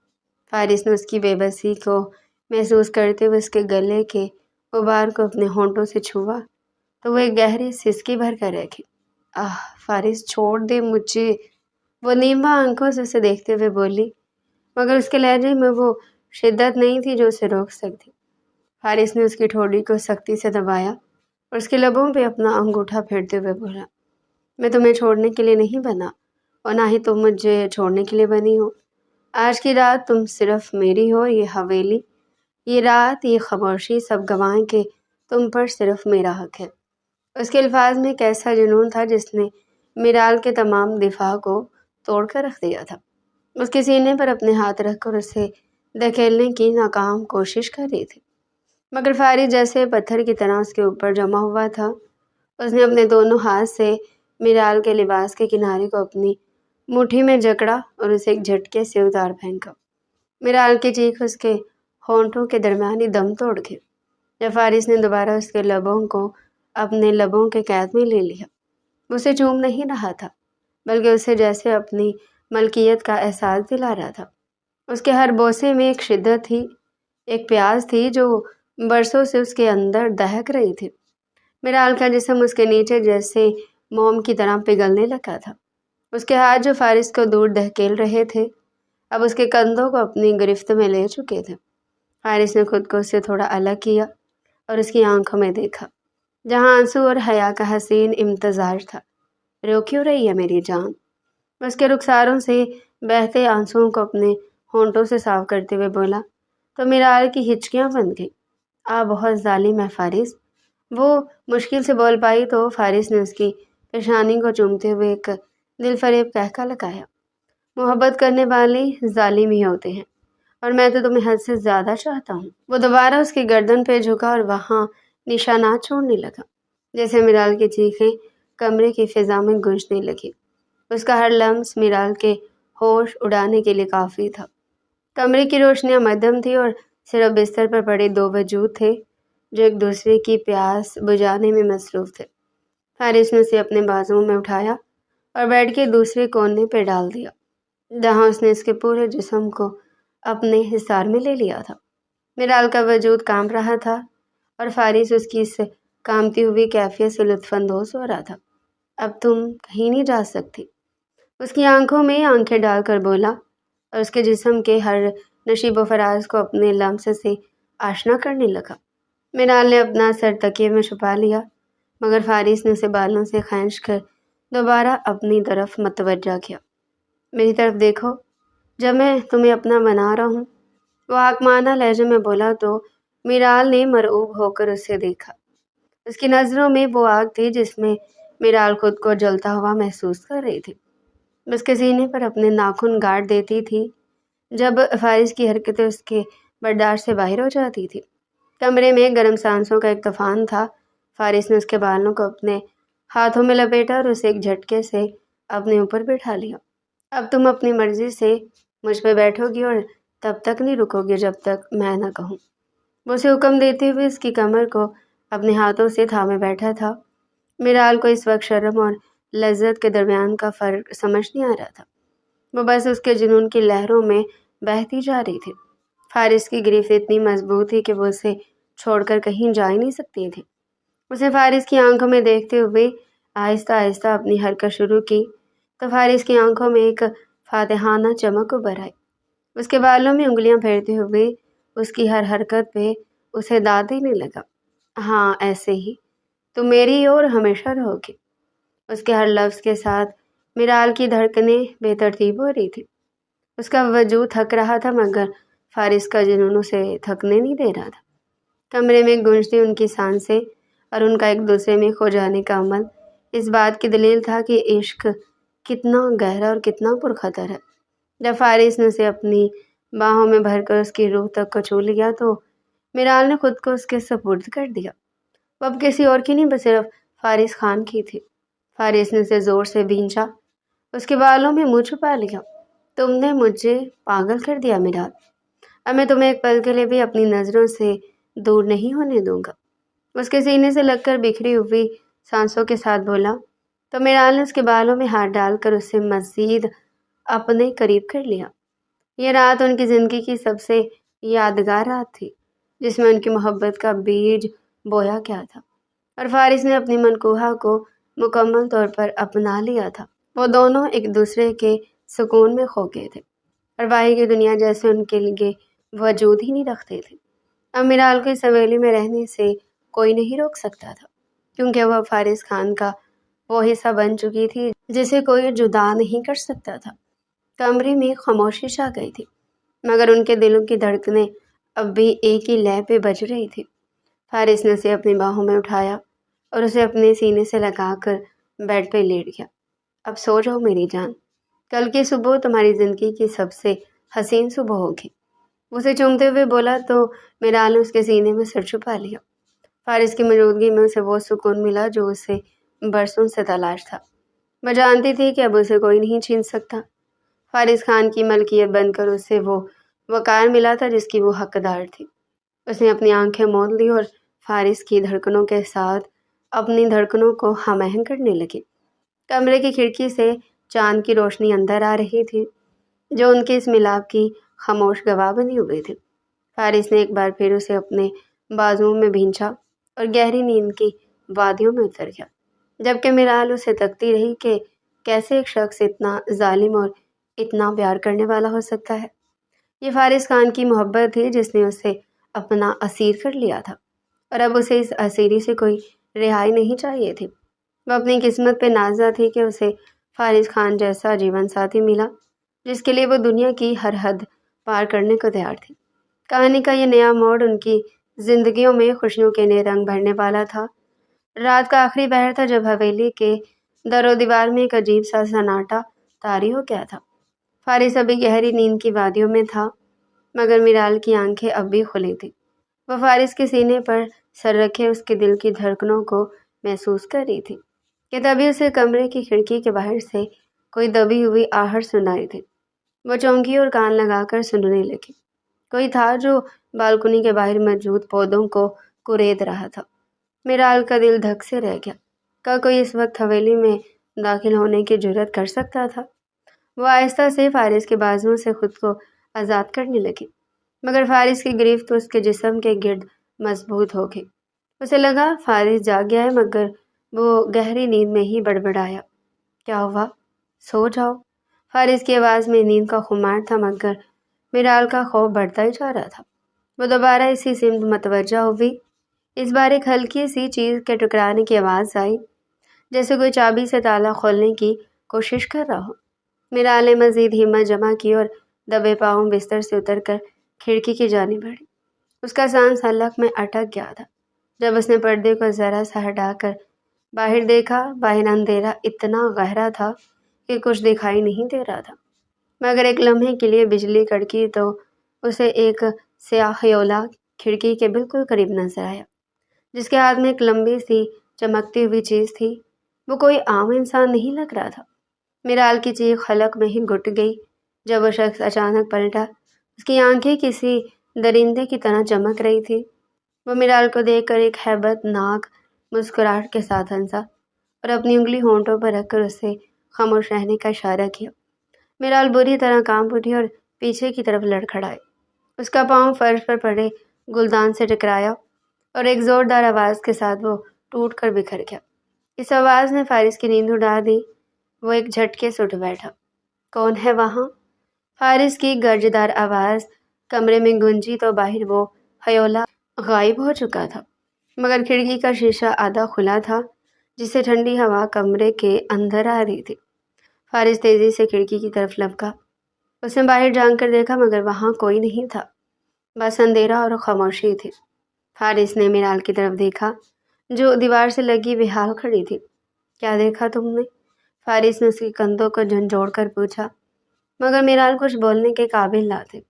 فارس نے اس کی بے بسی کو محسوس کرتے ہوئے اس کے گلے کے غبار کو اپنے ہونٹوں سے چھوا تو وہ ایک گہری سسکی بھر کر رکھی۔ آہ فارس، چھوڑ دے مجھے، وہ نیمبا آنکھوں سے اسے دیکھتے ہوئے بولی، مگر اس کے لہجے میں وہ شدت نہیں تھی جو اسے روک سکتی۔ فارس نے اس کی ٹھوڑی کو سختی سے دبایا اور اس کے لبوں پہ اپنا انگوٹھا پھیرتے ہوئے بولا، میں تمہیں چھوڑنے کے لیے نہیں بنا اور نہ ہی تم مجھے چھوڑنے کے لیے بنی ہو۔ آج کی رات تم صرف میری ہو، یہ حویلی، یہ رات، یہ خاموشی سب گواہیں کہ تم پر صرف میرا حق ہے۔ اس کے الفاظ میں ایک ایسا جنون تھا جس نے میرال کے تمام دفاع کو توڑ کر رکھ دیا تھا۔ اس کے سینے پر اپنے ہاتھ رکھ کر اسے دھکیلنے کی ناکام کوشش کر رہی تھی، مگر فارس جیسے پتھر کی طرح اس کے اوپر جمع ہوا تھا۔ اس نے اپنے دونوں ہاتھ سے میرال کے لباس کے کنارے کو اپنی مٹھی میں جکڑا اور اسے ایک جھٹکے سے اتار پھینکا۔ میرال کی چیخ اس کے ہونٹوں کے درمیانی دم توڑ گئی جب فارس نے دوبارہ اس کے لبوں کو اپنے لبوں کے قید میں لے لیا۔ وہ اسے چوم نہیں رہا تھا بلکہ اسے جیسے اپنی ملکیت کا احساس دلا رہا تھا۔ اس کے ہر بوسے میں ایک شدت تھی، ایک پیاس تھی جو برسوں سے اس کے اندر دہک رہی تھی۔ میرال کا جسم اس کے نیچے جیسے موم کی طرح پگھلنے لگا تھا۔ اس کے ہاتھ جو فارس کو دور دھکیل رہے تھے اب اس کے کندھوں کو اپنی گرفت میں لے چکے تھے۔ فارس نے خود کو اس سے تھوڑا الگ کیا اور اس کی آنکھوں میں دیکھا جہاں آنسو اور حیا کا حسین امتزاج تھا۔ رو کیوں رہی ہے میری جان؟ اس کے رخساروں سے بہتے آنسوؤں کو اپنے ہونٹوں سے صاف کرتے ہوئے بولا تو میرال کی ہچکیاں بند گئیں۔ بہت ظالم ہے فارس، وہ مشکل سے بول پائی تو فارس نے اس کی پیشانی کو چومتے ہوئے ایک دل فریب کہکا لگایا، محبت کرنے والے ظالم ہی ہوتے ہیں اور میں تو تمہیں حد سے زیادہ چاہتا ہوں۔ وہ دوبارہ اس کی گردن پہ جھکا اور وہاں نشانات چھوڑنے لگا جیسے میرال کی چیخیں کمرے کی فضا میں گونجنے لگی۔ اس کا ہر لمس میرال کے ہوش اڑانے کے لیے کافی تھا۔ کمرے کی روشنیاں مدھم تھی اور صرف بستر پر پڑے دو وجود تھے جو ایک دوسرے کی پیاس بجھانے میں مصروف تھے۔ فارس نے اسے اپنے بازوؤں میں اٹھایا اور بیڈ کے دوسرے کونے پہ ڈال دیا جہاں اس نے اس کے پورے جسم کو اپنے حصار میں لے لیا تھا۔ میرال کا وجود کانپ رہا تھا اور فارس اس کی اس کانپتی ہوئی کیفیت سے لطف اندوز ہو رہا تھا۔ اب تم کہیں نہیں جا سکتی، اس کی آنکھوں میں آنکھیں ڈال کر بولا اور اس کے جسم کے ہر نشیب و فراز کو اپنے لمس سے آشنا کرنے لگا۔ میرال نے اپنا سر تکیے میں چھپا لیا مگر فارس نے اسے بالوں سے کھینچ کر دوبارہ اپنی طرف متوجہ کیا۔ میری طرف دیکھو جب میں تمہیں اپنا بنا رہا ہوں، وہ حاکمانہ لہجے میں بولا تو میرال نے مرعوب ہو کر اسے دیکھا۔ اس کی نظروں میں وہ آگ تھی جس میں میرال خود کو جلتا ہوا محسوس کر رہی تھی۔ اس کے سینے پر اپنے ناخن گاڑ دیتی تھی جب فارس کی حرکتیں اس کے برداشت سے باہر ہو جاتی تھی۔ کمرے میں گرم سانسوں کا ایک طوفان تھا۔ فارس نے اس کے بالوں کو اپنے ہاتھوں میں لپیٹا اور اسے ایک جھٹکے سے اپنے اوپر بٹھا لیا۔ اب تم اپنی مرضی سے مجھ پہ بیٹھو گی اور تب تک نہیں رکو گی جب تک میں نہ کہوں۔ وہ اسے حکم دیتے ہوئے اس کی کمر کو اپنے ہاتھوں سے تھامے بیٹھا تھا۔ میرال کو اس وقت شرم اور لذت کے درمیان کا فرق سمجھ نہیں آ رہا تھا۔ وہ بس اس کے جنون کی لہروں میں بہتی جا رہی تھی۔ فارس کی گرفت اتنی مضبوط تھی کہ وہ اسے چھوڑ کر کہیں جا ہی نہیں سکتی تھی۔ اسے فارس کی آنکھوں میں دیکھتے ہوئے آہستہ آہستہ اپنی حرکت شروع کی تو فارس کی آنکھوں میں ایک فاتحانہ چمک ابھر آئی۔ اس کے بالوں میں انگلیاں پھیرتے ہوئے اس کی ہر حرکت پہ اسے داد دینے لگا۔ ہاں ایسے ہی تم میری اور ہمیشہ رہو گی۔ اس کے ہر لفظ کے ساتھ میرال کی دھڑکنیں بے ترتیب ہو رہی تھی۔ اس کا وجود تھک رہا تھا مگر فارس کا جنون اسے تھکنے نہیں دے رہا تھا۔ کمرے میں گونجتی ان کی سانسیں اور ان کا ایک دوسرے میں کھو جانے کا عمل اس بات کی دلیل تھا کہ عشق کتنا گہرا اور کتنا پرخطر ہے۔ جب فارس نے اسے اپنی باہوں میں بھر کر اس کی روح تک کو چھو لیا تو میرال نے خود کو اس کے سپرد کر دیا۔ وہ اب کسی اور کی نہیں بس صرف فارس خان کی تھی۔ فارس نے اسے زور سے بھینچا، اس کے بالوں میں منہ چھپا لیا۔ تم نے مجھے پاگل کر دیا میرال، اب میں تمہیں ایک پل کے لیے بھی اپنی نظروں سے دور نہیں ہونے دوں گا۔ اس کے سینے سے لگ کر بکھری ہوئی سانسوں کے ساتھ بولا تو میرال نے اس کے بالوں میں ہاتھ ڈال کر اسے مزید اپنے قریب کر لیا۔ یہ رات ان کی زندگی کی سب سے یادگار رات تھی جس میں ان کی محبت کا بیج بویا گیا تھا اور فارس نے اپنی منقوہہ کو مکمل طور پر اپنا لیا تھا۔ وہ دونوں ایک دوسرے کے سکون میں کھو گئے تھے اور باہر کی دنیا جیسے ان کے لیے وجود ہی نہیں رکھتے تھے۔ اب میرال کو اس حویلی میں رہنے سے کوئی نہیں روک سکتا تھا کیونکہ وہ فارس خان کا وہ حصہ بن چکی تھی جسے کوئی جدا نہیں کر سکتا تھا۔ کمرے میں خاموشی چھا گئی تھی مگر ان کے دلوں کی دھڑکنیں اب بھی ایک ہی لے پہ بج رہی تھی۔ فارس نے اسے اپنی باہوں میں اٹھایا اور اسے اپنے سینے سے لگا کر بیڈ پہ لیٹ گیا۔ اب سو جاؤ میری جان، کل کی صبح تمہاری زندگی کی سب سے حسین صبح ہوگی۔ اسے چومتے ہوئے بولا تو میرال نے اس کے سینے میں سر چھپا لیا۔ فارس کی موجودگی میں اسے وہ سکون ملا جو اسے برسوں سے تلاش تھا۔ وہ جانتی تھی کہ اب اسے کوئی نہیں چھین سکتا۔ فارس خان کی ملکیت بن کر اسے وہ وقار ملا تھا جس کی وہ حقدار تھی۔ اس نے اپنی آنکھیں موند لی اور فارس کی دھڑکنوں کے ساتھ اپنی دھڑکنوں کو ہم آہنگ کرنے لگی۔ کمرے کی کھڑکی سے چاند کی روشنی اندر آ رہی تھی جو ان کے اس ملاپ کی خاموش گواہ بنی ہوئی تھی۔ فارس نے ایک بار پھر اسے اپنے بازوؤں میں بھینچا اور گہری نیند کی وادیوں میں اتر گیا جبکہ میرال اسے تکتی رہی کہ کیسے ایک شخص اتنا ظالم اور اتنا پیار کرنے والا ہو سکتا ہے۔ یہ فارس خان کی محبت تھی جس نے اسے اپنا اسیر کر لیا تھا اور اب اسے اس اسیری سے کوئی رہائی نہیں چاہیے تھی۔ وہ اپنی قسمت پہ نازا تھی کہ اسے فارس خان جیسا جیون ساتھی ملا جس کے لیے وہ دنیا کی ہر حد پار کرنے کو تیار تھی۔ کہانی کا یہ نیا موڑ ان کی زندگیوں میں خوشیوں کے نئے رنگ بھرنے والا تھا۔ رات کا آخری پہر تھا جب حویلی کے در و دیوار میں ایک عجیب سا سناٹا طاری ہو گیا تھا۔ فارس ابھی گہری نیند کی وادیوں میں تھا مگر میرال کی آنکھیں اب بھی کھلی تھیں۔ وہ فارس کے سینے پر سر رکھے اس کے دل کی دھڑکنوں کو محسوس کر رہی تھی کہ تبھی اسے کمرے کی کھڑکی کے باہر سے کوئی دبی ہوئی آہٹ سنائی تھی۔ وہ چونکی اور کان لگا کر سننے لگی۔ کوئی تھا جو بالکنی کے باہر موجود پودوں کو کورید رہا تھا۔ میرال کا دل دھک سے رہ گیا۔ کیا کوئی اس وقت حویلی میں داخل ہونے کی جرأت کر سکتا تھا؟ وہ آہستہ سے فارس کے بازوؤں سے خود کو آزاد کرنے لگی مگر فارس کی گرفت اس کے جسم کے گرد مضبوط ہو گئی۔ اسے لگا فارس جاگ گیا ہے مگر وہ گہری نیند میں ہی بڑبڑایا، کیا ہوا؟ سو جاؤ۔ فارس کی آواز میں نیند کا خمار تھا مگر میرال کا خوف بڑھتا ہی جا رہا تھا۔ وہ دوبارہ اسی سمت متوجہ ہوئی۔ اس بار ایک ہلکی سی چیز کے ٹکرانے کی آواز آئی جیسے کوئی چابی سے تالا کھولنے کی کوشش کر رہا ہو۔ میرال نے مزید ہمت جمع کی اور دبے پاؤں بستر سے اتر کر کھڑکی کی جانب بڑھی۔ اس کا سانس حلق میں اٹک گیا تھا جب اس نے پردے کو ذرا سا ہٹا کر باہر دیکھا۔ باہر اندھیرا اتنا گہرا تھا کہ کچھ دکھائی نہیں دے رہا تھا مگر ایک لمحے کے لیے بجلی کڑکی تو اسے ایک سیاہ خیولہ کھڑکی کے بالکل قریب نظر آیا جس کے ہاتھ میں ایک لمبی سی چمکتی ہوئی چیز تھی۔ وہ کوئی عام انسان نہیں لگ رہا تھا۔ میرال کی چیخ حلق میں ہی گھٹ گئی جب وہ شخص اچانک پلٹا۔ اس کی آنکھیں کسی درندے کی طرح چمک رہی تھی۔ وہ میرال کو دیکھ کر ایک ہیبت ناک مسکراہٹ کے ساتھ ہنسا اور اپنی انگلی ہونٹوں پر رکھ کر اسے خاموش رہنے کا اشارہ کیا۔ میرال بری طرح کانپ اٹھی اور پیچھے کی طرف لڑکھڑائی۔ اس کا پاؤں فرش پر پڑے گلدان سے ٹکرایا اور ایک زوردار آواز کے ساتھ وہ ٹوٹ کر بکھر گیا۔ اس آواز نے فارس کی نیند اڑا دی۔ وہ ایک جھٹکے سے اٹھ بیٹھا۔ کون ہے وہاں؟ فارس کی گرجدار آواز کمرے میں گونجی تو باہر وہ ہیولا غائب ہو چکا تھا، مگر کھڑکی کا شیشہ آدھا کھلا تھا جس سے ٹھنڈی ہوا کمرے کے اندر آ رہی تھی۔ فارس تیزی سے کھڑکی کی طرف لپکا۔ اس نے باہر جھانک کر دیکھا مگر وہاں کوئی نہیں تھا، بس اندھیرا اور خاموشی تھی۔ فارس نے میرال کی طرف دیکھا جو دیوار سے لگی بحال کھڑی تھی۔ کیا دیکھا تم نے؟ فارس نے اس کے کندھوں کو جھنجھوڑ کر پوچھا، مگر میرال کچھ بولنے کے قابل نہ تھے۔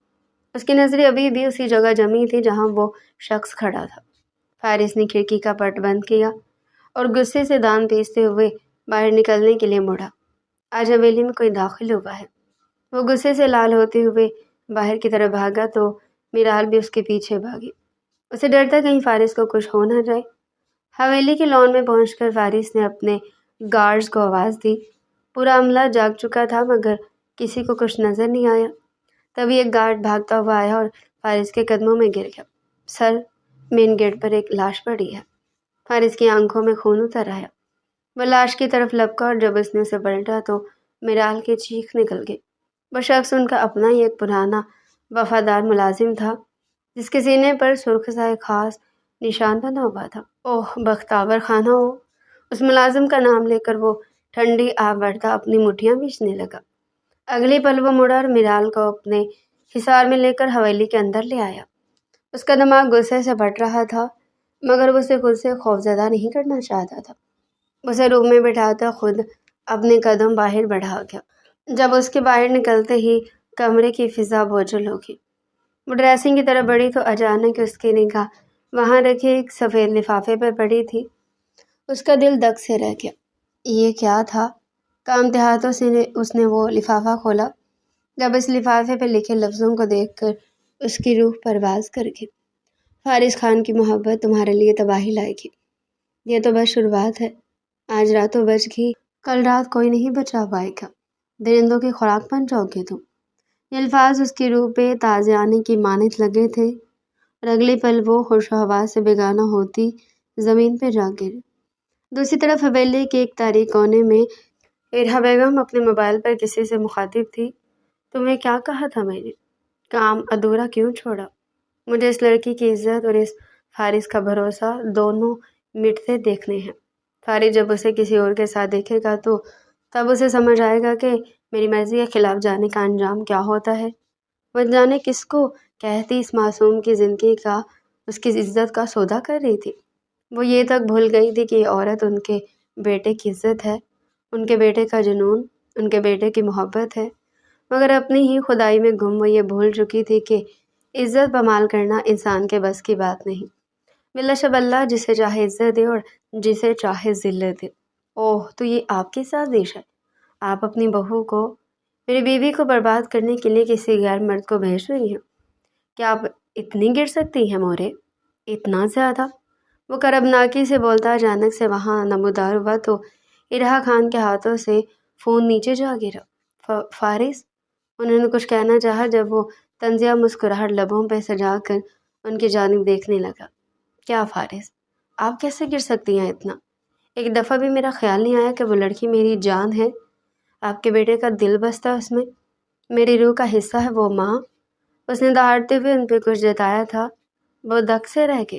اس کی نظریں ابھی بھی اسی جگہ جمی تھی جہاں وہ شخص کھڑا تھا۔ فارس نے کھڑکی کا پٹ بند کیا اور غصے سے دان پیستے ہوئے باہر نکلنے کے لیے مڑا۔ آج حویلی میں کوئی داخل ہوا ہے۔ وہ غصے سے لال ہوتے ہوئے باہر کی طرف بھاگا تو میرال بھی اس کے پیچھے بھاگی۔ اسے ڈر تھا کہیں فارس کو کچھ ہو نہ جائے۔ حویلی کے لان میں پہنچ کر فارس نے اپنے گارڈز کو آواز دی۔ پورا عملہ جاگ چکا تھا مگر کسی کو کچھ نظر نہیں آیا۔ تبھی ایک گارڈ بھاگتا ہوا آیا اور فارس کے قدموں میں گر گیا۔ سر، مین گیٹ پر ایک لاش پڑی ہے۔ فارس کی آنکھوں میں خون اتر آیا۔ وہ لاش کی طرف لپکا اور جب اس نے اسے پلٹا تو میرال کی چیخ نکل گئی۔ وہ شخص ان کا اپنا ہی ایک پرانا وفادار ملازم تھا جس کے سینے پر سرخ سا ایک خاص نشان بنا ہوا تھا۔ اوہ بختاور خانہ ہو! اس ملازم کا نام لے کر وہ ٹھنڈی آب بڑھتا اپنی مٹھیاں بیچنے لگا۔ اگلے پل وہ مڑا اور میرال کو اپنے حصار میں لے کر حویلی کے اندر لے آیا۔ اس کا دماغ غصے سے پھٹ رہا تھا مگر وہ اسے خود سے خوفزدہ نہیں کرنا چاہتا تھا۔ اسے روم میں بٹھاتا خود اپنے قدم باہر بڑھا گیا۔ جب اس کے باہر نکلتے ہی کمرے کی فضا بوجھل ہوگی۔ وہ ڈریسنگ کی طرف بڑھی تو اچانک اس کی نگاہ وہاں رکھے ایک سفید لفافے پر پڑی تھی۔ اس کا دل دھک سے رہ گیا۔ یہ کیا تھا؟ کانپتے ہاتھوں سے اس نے وہ لفافہ کھولا۔ جب اس لفافے پہ لکھے لفظوں کو دیکھ کر اس کی روح پرواز کر گئی۔ فارس خان کی محبت تمہارے لیے تباہی لائے گی۔ یہ تو بس شروعات ہے۔ آج راتوں بچ گئی، کل رات کوئی نہیں بچا پائے گا۔ درندوں کی خوراک بن جاؤ گے تم۔ یہ الفاظ اس کی روح پہ تازے آنے کی مانند لگے تھے اور اگلے پل وہ ہوش و حواس سے بیگانہ ہوتی زمین پہ جا گری۔ دوسری طرف حویلی کے ایک تاریک کونے میں ارحا بیگم اپنے موبائل پر کسی سے مخاطب تھی۔ تمہیں کیا کہا تھا میں نے؟ کام ادھورا کیوں چھوڑا؟ مجھے اس لڑکی کی عزت اور اس فارس کا بھروسہ دونوں مٹتے دیکھنے ہیں۔ فارس جب اسے کسی اور کے ساتھ دیکھے گا تو تب اسے سمجھ آئے گا کہ میری مرضی کے خلاف جانے کا انجام کیا ہوتا ہے۔ وہ جانے کس کو کہتی اس معصوم کی زندگی کا، اس کی عزت کا سودا کر رہی تھی۔ وہ یہ تک بھول گئی تھی کہ یہ عورت ان کے بیٹے کی عزت ہے، ان کے بیٹے کا جنون، ان کے بیٹے کی محبت ہے، مگر اپنی ہی خدائی میں گم وہ یہ بھول چکی تھی کہ عزت پامال کرنا انسان کے بس کی بات نہیں۔ باللہ شب اللہ جسے چاہے عزت دے اور جسے چاہے ذلت دے۔ اوہ تو یہ آپ کی سازش ہے؟ آپ اپنی بہو کو، میری بیوی کو برباد کرنے کے لیے کسی غیر مرد کو بھیج رہی ہیں؟ کیا آپ اتنی گر سکتی ہیں مورے؟ اتنا زیادہ؟ وہ کربناکی سے بولتا اچانک سے وہاں نمودار ہوا تو ارحا خان کے ہاتھوں سے فون نیچے جا گرا۔ فارس؟ انہوں نے کچھ کہنا چاہا جب وہ طنزیہ مسکراہٹ لبوں پہ سجا کر ان کی جانب دیکھنے لگا۔ کیا فارس؟ آپ کیسے گر سکتی ہیں اتنا؟ ایک دفعہ بھی میرا خیال نہیں آیا کہ وہ لڑکی میری جان ہے، آپ کے بیٹے کا دل بستا اس میں، میری روح کا حصہ ہے وہ ماں۔ اس نے دہاڑتے ہوئے ان پہ کچھ جتایا تھا۔ وہ دک سے رہ گئے۔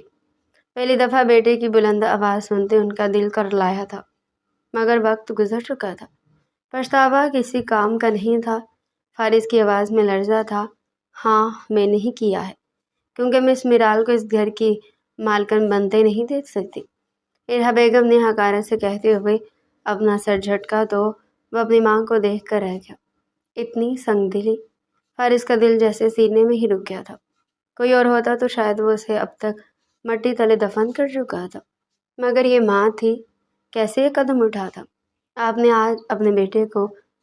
پہلی دفعہ بیٹے کی بلند آواز سنتے ان کا دل کرلایا تھا، مگر وقت گزر چکا تھا۔ پچھتاوا کسی کام کا نہیں تھا۔ فارس کی آواز میں لرزہ تھا۔ ہاں میں نہیں کیا ہے، کیونکہ میں اس میرال کو اس گھر کی مالکن بنتے نہیں دیکھ سکتی۔ ارحا بیگم نے حقارت سے کہتے ہوئے اپنا سر جھٹکا تو وہ اپنی ماں کو دیکھ کر رہ گیا۔ اتنی سنگ دلی! فارس کا دل جیسے سینے میں ہی رک گیا تھا۔ کوئی اور ہوتا تو شاید وہ اسے اب تک مٹی تلے دفن کر چکا تھا، مگر یہ ماں تھی، کیسے یہ قدم اٹھا تھا؟ آپ نے آج اپنے بیٹے کو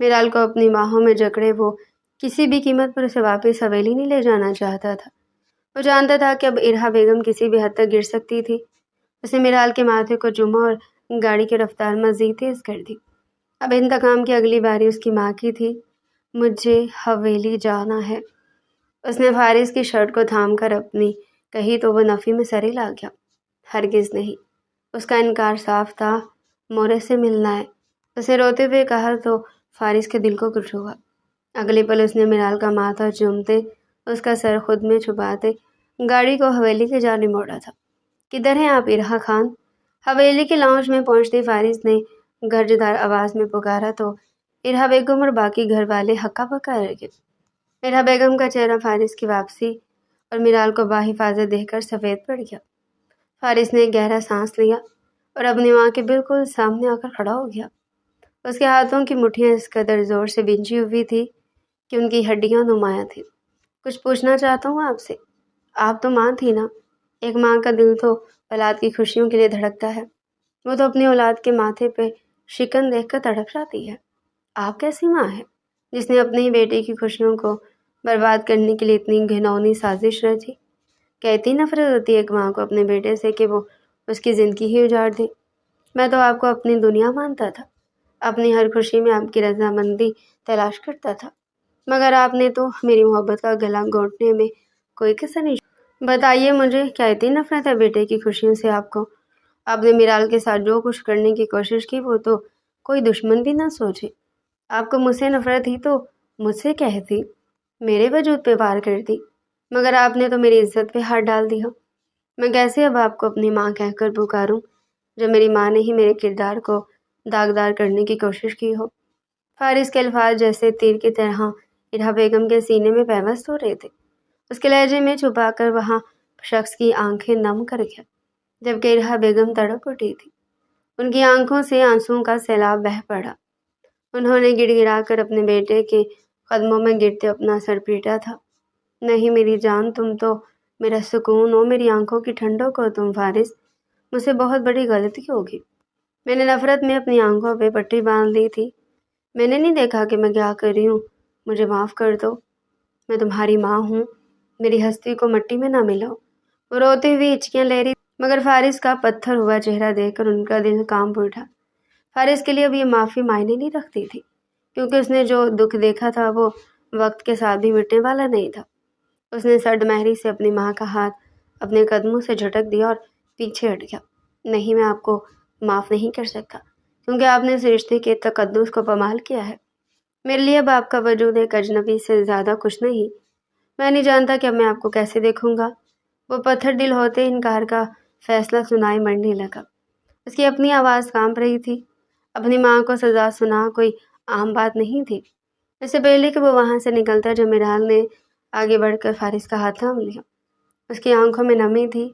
میرال کو اپنی باہوں میں جکڑے وہ کسی بھی قیمت پر اسے واپس حویلی نہیں لے جانا چاہتا تھا۔ وہ جانتا تھا کہ اب ارہا بیگم کسی بھی حد تک گر سکتی تھی۔ اس نے میرال کے ماتھے کو چوما اور گاڑی کی رفتار مزید تیز کر دی۔ اب انتقام کی اگلی باری اس کی ماں کی تھی۔ مجھے حویلی جانا ہے۔ اس نے فارس کی شرٹ کو تھام کر اپنی کہی تو وہ نفی میں سر ہلا گیا۔ ہرگز نہیں۔ اس کا انکار صاف تھا۔ مورے سے ملنا ہے۔ اسے روتے ہوئے کہا تو فارس کے دل کو کچھ ہوا۔ اگلے پل اس نے میرال کا ماتھا چومتے، اس کا سر خود میں چھپاتے گاڑی کو حویلی کی جانب موڑا تھا۔ کدھر ہیں آپ ارہا خان؟ حویلی کے لاؤنج میں پہنچتے فارس نے گرجدار آواز میں پکارا تو ارہا بیگم اور باقی گھر والے ہکا بکا رہ گئے۔ ارہا بیگم کا چہرہ فارس کی واپسی اور میرال کو باحفاظت دیکھ کر سفید پڑ گیا۔ فارس نے گہرا سانس لیا اور اپنی ماں کے بالکل سامنے آ کر کھڑا ہو گیا۔ اس کے ہاتھوں کی مٹھیاں اس قدر زور سے بھینچی ہوئی تھی کہ ان کی ہڈیاں نمایاں تھیں۔ کچھ پوچھنا چاہتا ہوں آپ سے۔ آپ تو ماں تھی نا؟ ایک ماں کا دل تو اولاد کی خوشیوں کے لیے دھڑکتا ہے۔ وہ تو اپنی اولاد کے ماتھے پہ شکن دیکھ کر تڑپ جاتی ہے۔ آپ کیسی ماں ہے جس نے اپنی ہی بیٹے کی خوشیوں کو برباد کرنے کے لیے اتنی گھناؤنی سازش رچی؟ کہتی نفرت ہوتی ہے ایک ماں کو اپنے بیٹے سے کہ وہ اس کی زندگی ہی اجاڑ دے۔ میں تو آپ کو اپنی دنیا مانتا تھا، اپنی ہر خوشی میں آپ کی رضامندی تلاش کرتا تھا، مگر آپ نے تو میری محبت کا گلا گھونٹنے میں کوئی کسر نہیں چھوڑی۔ بتائیے مجھے، کیا اتنی نفرت ہے بیٹے کی خوشیوں سے آپ کو؟ آپ نے میرال کے ساتھ جو کچھ کرنے کی کوشش کی وہ تو کوئی دشمن بھی نہ سوچے۔ آپ کو مجھ سے نفرت ہی تو مجھ سے کہتی، میرے وجود پہ وار کرتی، مگر آپ نے تو میری عزت پہ ہاتھ ڈال دیا۔ میں کیسے اب آپ کو اپنی ماں کہہ کر پکاروں جب میری ماں نے ہی میرے کردار کو داغدار کرنے کی کوشش کی ہو؟ فارس کے الفاظ جیسے تیر کی طرح ارہا بیگم کے سینے میں پیوست ہو رہے تھے۔ اس کے لہجے میں چھپا کر وہاں شخص کی آنکھیں نم کر گیا، جبکہ ارہا بیگم تڑپ اٹھی تھی۔ ان کی آنکھوں سے آنسوؤں کا سیلاب بہہ پڑا۔ انہوں نے گڑ گڑا کر اپنے بیٹے کے قدموں میں گرتے اپنا سر پیٹا تھا۔ نہیں میری جان، تم تو میرا سکون ہو، میری آنکھوں کی ٹھنڈک ہو تم فارس۔ مجھ سے بہت بڑی غلطی ہوگی۔ میں نے نفرت میں اپنی آنکھوں پہ پٹی باندھ لی تھی۔ میں نے نہیں دیکھا کہ میں کیا کر رہی ہوں۔ مجھے معاف کر دو۔ میں تمہاری ماں ہوں، میری ہستی کو مٹی میں نہ ملاؤ۔ وہ روتے ہوئے ہچکیاں لے رہی، مگر فارس کا پتھر ہوا چہرہ دیکھ کر ان کا دل کانپ اٹھا۔ فارس کے لیے اب یہ معافی معنی نہیں رکھتی تھی، کیونکہ اس نے جو دکھ دیکھا تھا وہ وقت کے ساتھ بھی مٹنے والا نہیں تھا۔ اس نے سرد مہری سے اپنی ماں کا ہاتھ اپنے قدموں سے جھٹک دیا اور پیچھے ہٹ گیا۔ نہیں، میں آپ کو معاف نہیں کر سکتا، کیونکہ آپ نے اس رشتے کے تقدس کو پامال کیا ہے۔ میرے لیے اب آپ کا وجود ایک اجنبی سے زیادہ کچھ نہیں۔ میں نہیں جانتا کہ اب میں آپ کو کیسے دیکھوں گا۔ وہ پتھر دل ہوتے انکار کا فیصلہ سنائی مرنے لگا۔ اس کی اپنی آواز کانپ رہی تھی۔ اپنی ماں کو سزا سنا کوئی عام بات نہیں تھی۔ اس سے پہلے کہ وہ وہاں سے نکلتا جب میرال نے آگے بڑھ کر فارس کا ہاتھ تھام لیا۔ اس کی آنکھوں میں نمی تھی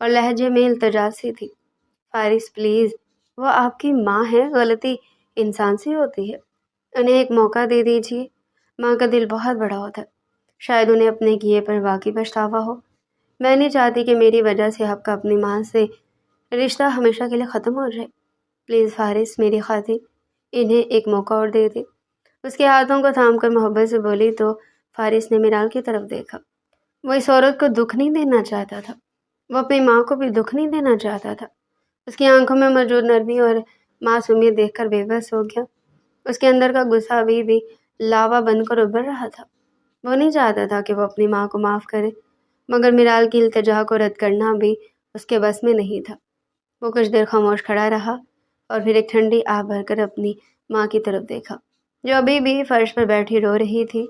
اور لہجے میں التجا سی تھی۔ فارس پلیز، وہ آپ کی ماں ہے، غلطی انسان سے ہوتی ہے، انہیں ایک موقع دے دیجیے۔ ماں کا دل بہت بڑا ہوتا ہے، شاید انہیں اپنے کیے پر واقعی پچھتاوا ہو۔ میں نہیں چاہتی کہ میری وجہ سے آپ کا اپنی ماں سے رشتہ ہمیشہ کے لیے ختم ہو جائے۔ پلیز فارس، میری خاطر انہیں ایک موقع اور دے دے۔ اس کے ہاتھوں کو تھام کر محبت سے بولی تو فارس نے میرال کی طرف دیکھا۔ وہ اس عورت کو دکھ نہیں دینا چاہتا تھا، وہ اپنی ماں کو بھی دکھ نہیں دینا چاہتا تھا۔ اس کی آنکھوں میں موجود نرمی اور معصومیت دیکھ کر بے بس ہو گیا۔ اس کے اندر کا غصہ ابھی بھی لاوا بن کر ابھر رہا تھا۔ وہ نہیں چاہتا تھا کہ وہ اپنی ماں کو معاف کرے، مگر میرال کی التجا کو رد کرنا بھی اس کے بس میں نہیں تھا۔ وہ کچھ دیر خاموش کھڑا رہا اور پھر ایک ٹھنڈی آہ بھر کر اپنی ماں کی طرف دیکھا، جو ابھی بھی فرش پر بیٹھی رو رہی تھی۔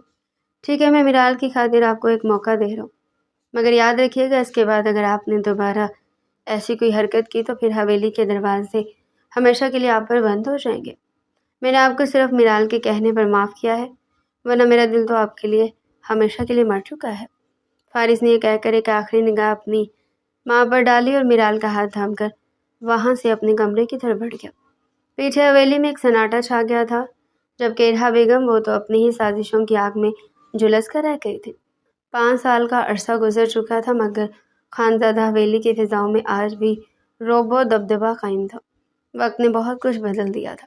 ٹھیک ہے، میں میرال کی خاطر آپ کو ایک موقع دے رہا ہوں، مگر یاد رکھیے گا اس کے بعد اگر آپ نے دوبارہ ایسی کوئی حرکت کی تو پھر حویلی کے دروازے ہمیشہ کے لیے آپ پر بند ہو جائیں گے۔ میں نے آپ کو صرف میرال کے کہنے پر معاف کیا ہے، ورنہ میرا دل تو آپ کے لیے ہمیشہ کے لیے مر چکا ہے۔ فارس نے یہ کہہ کر ایک آخری نگاہ اپنی ماں پر ڈالی اور میرال کا ہاتھ تھام کر وہاں سے اپنے کمرے کی طرف بڑھ گیا۔ پیچھے حویلی میں ایک سناٹا چھا گیا تھا، جبکہ ارہا بیگم وہ تو اپنی ہی سازشوں کی آگ میں جھلس کر رہ گئی تھی۔ 5 سال کا عرصہ گزر چکا تھا، مگر خانزادہ حویلی کی فضاؤں میں آج بھی رعب و دبدبہ قائم تھا۔ وقت نے بہت کچھ بدل دیا تھا۔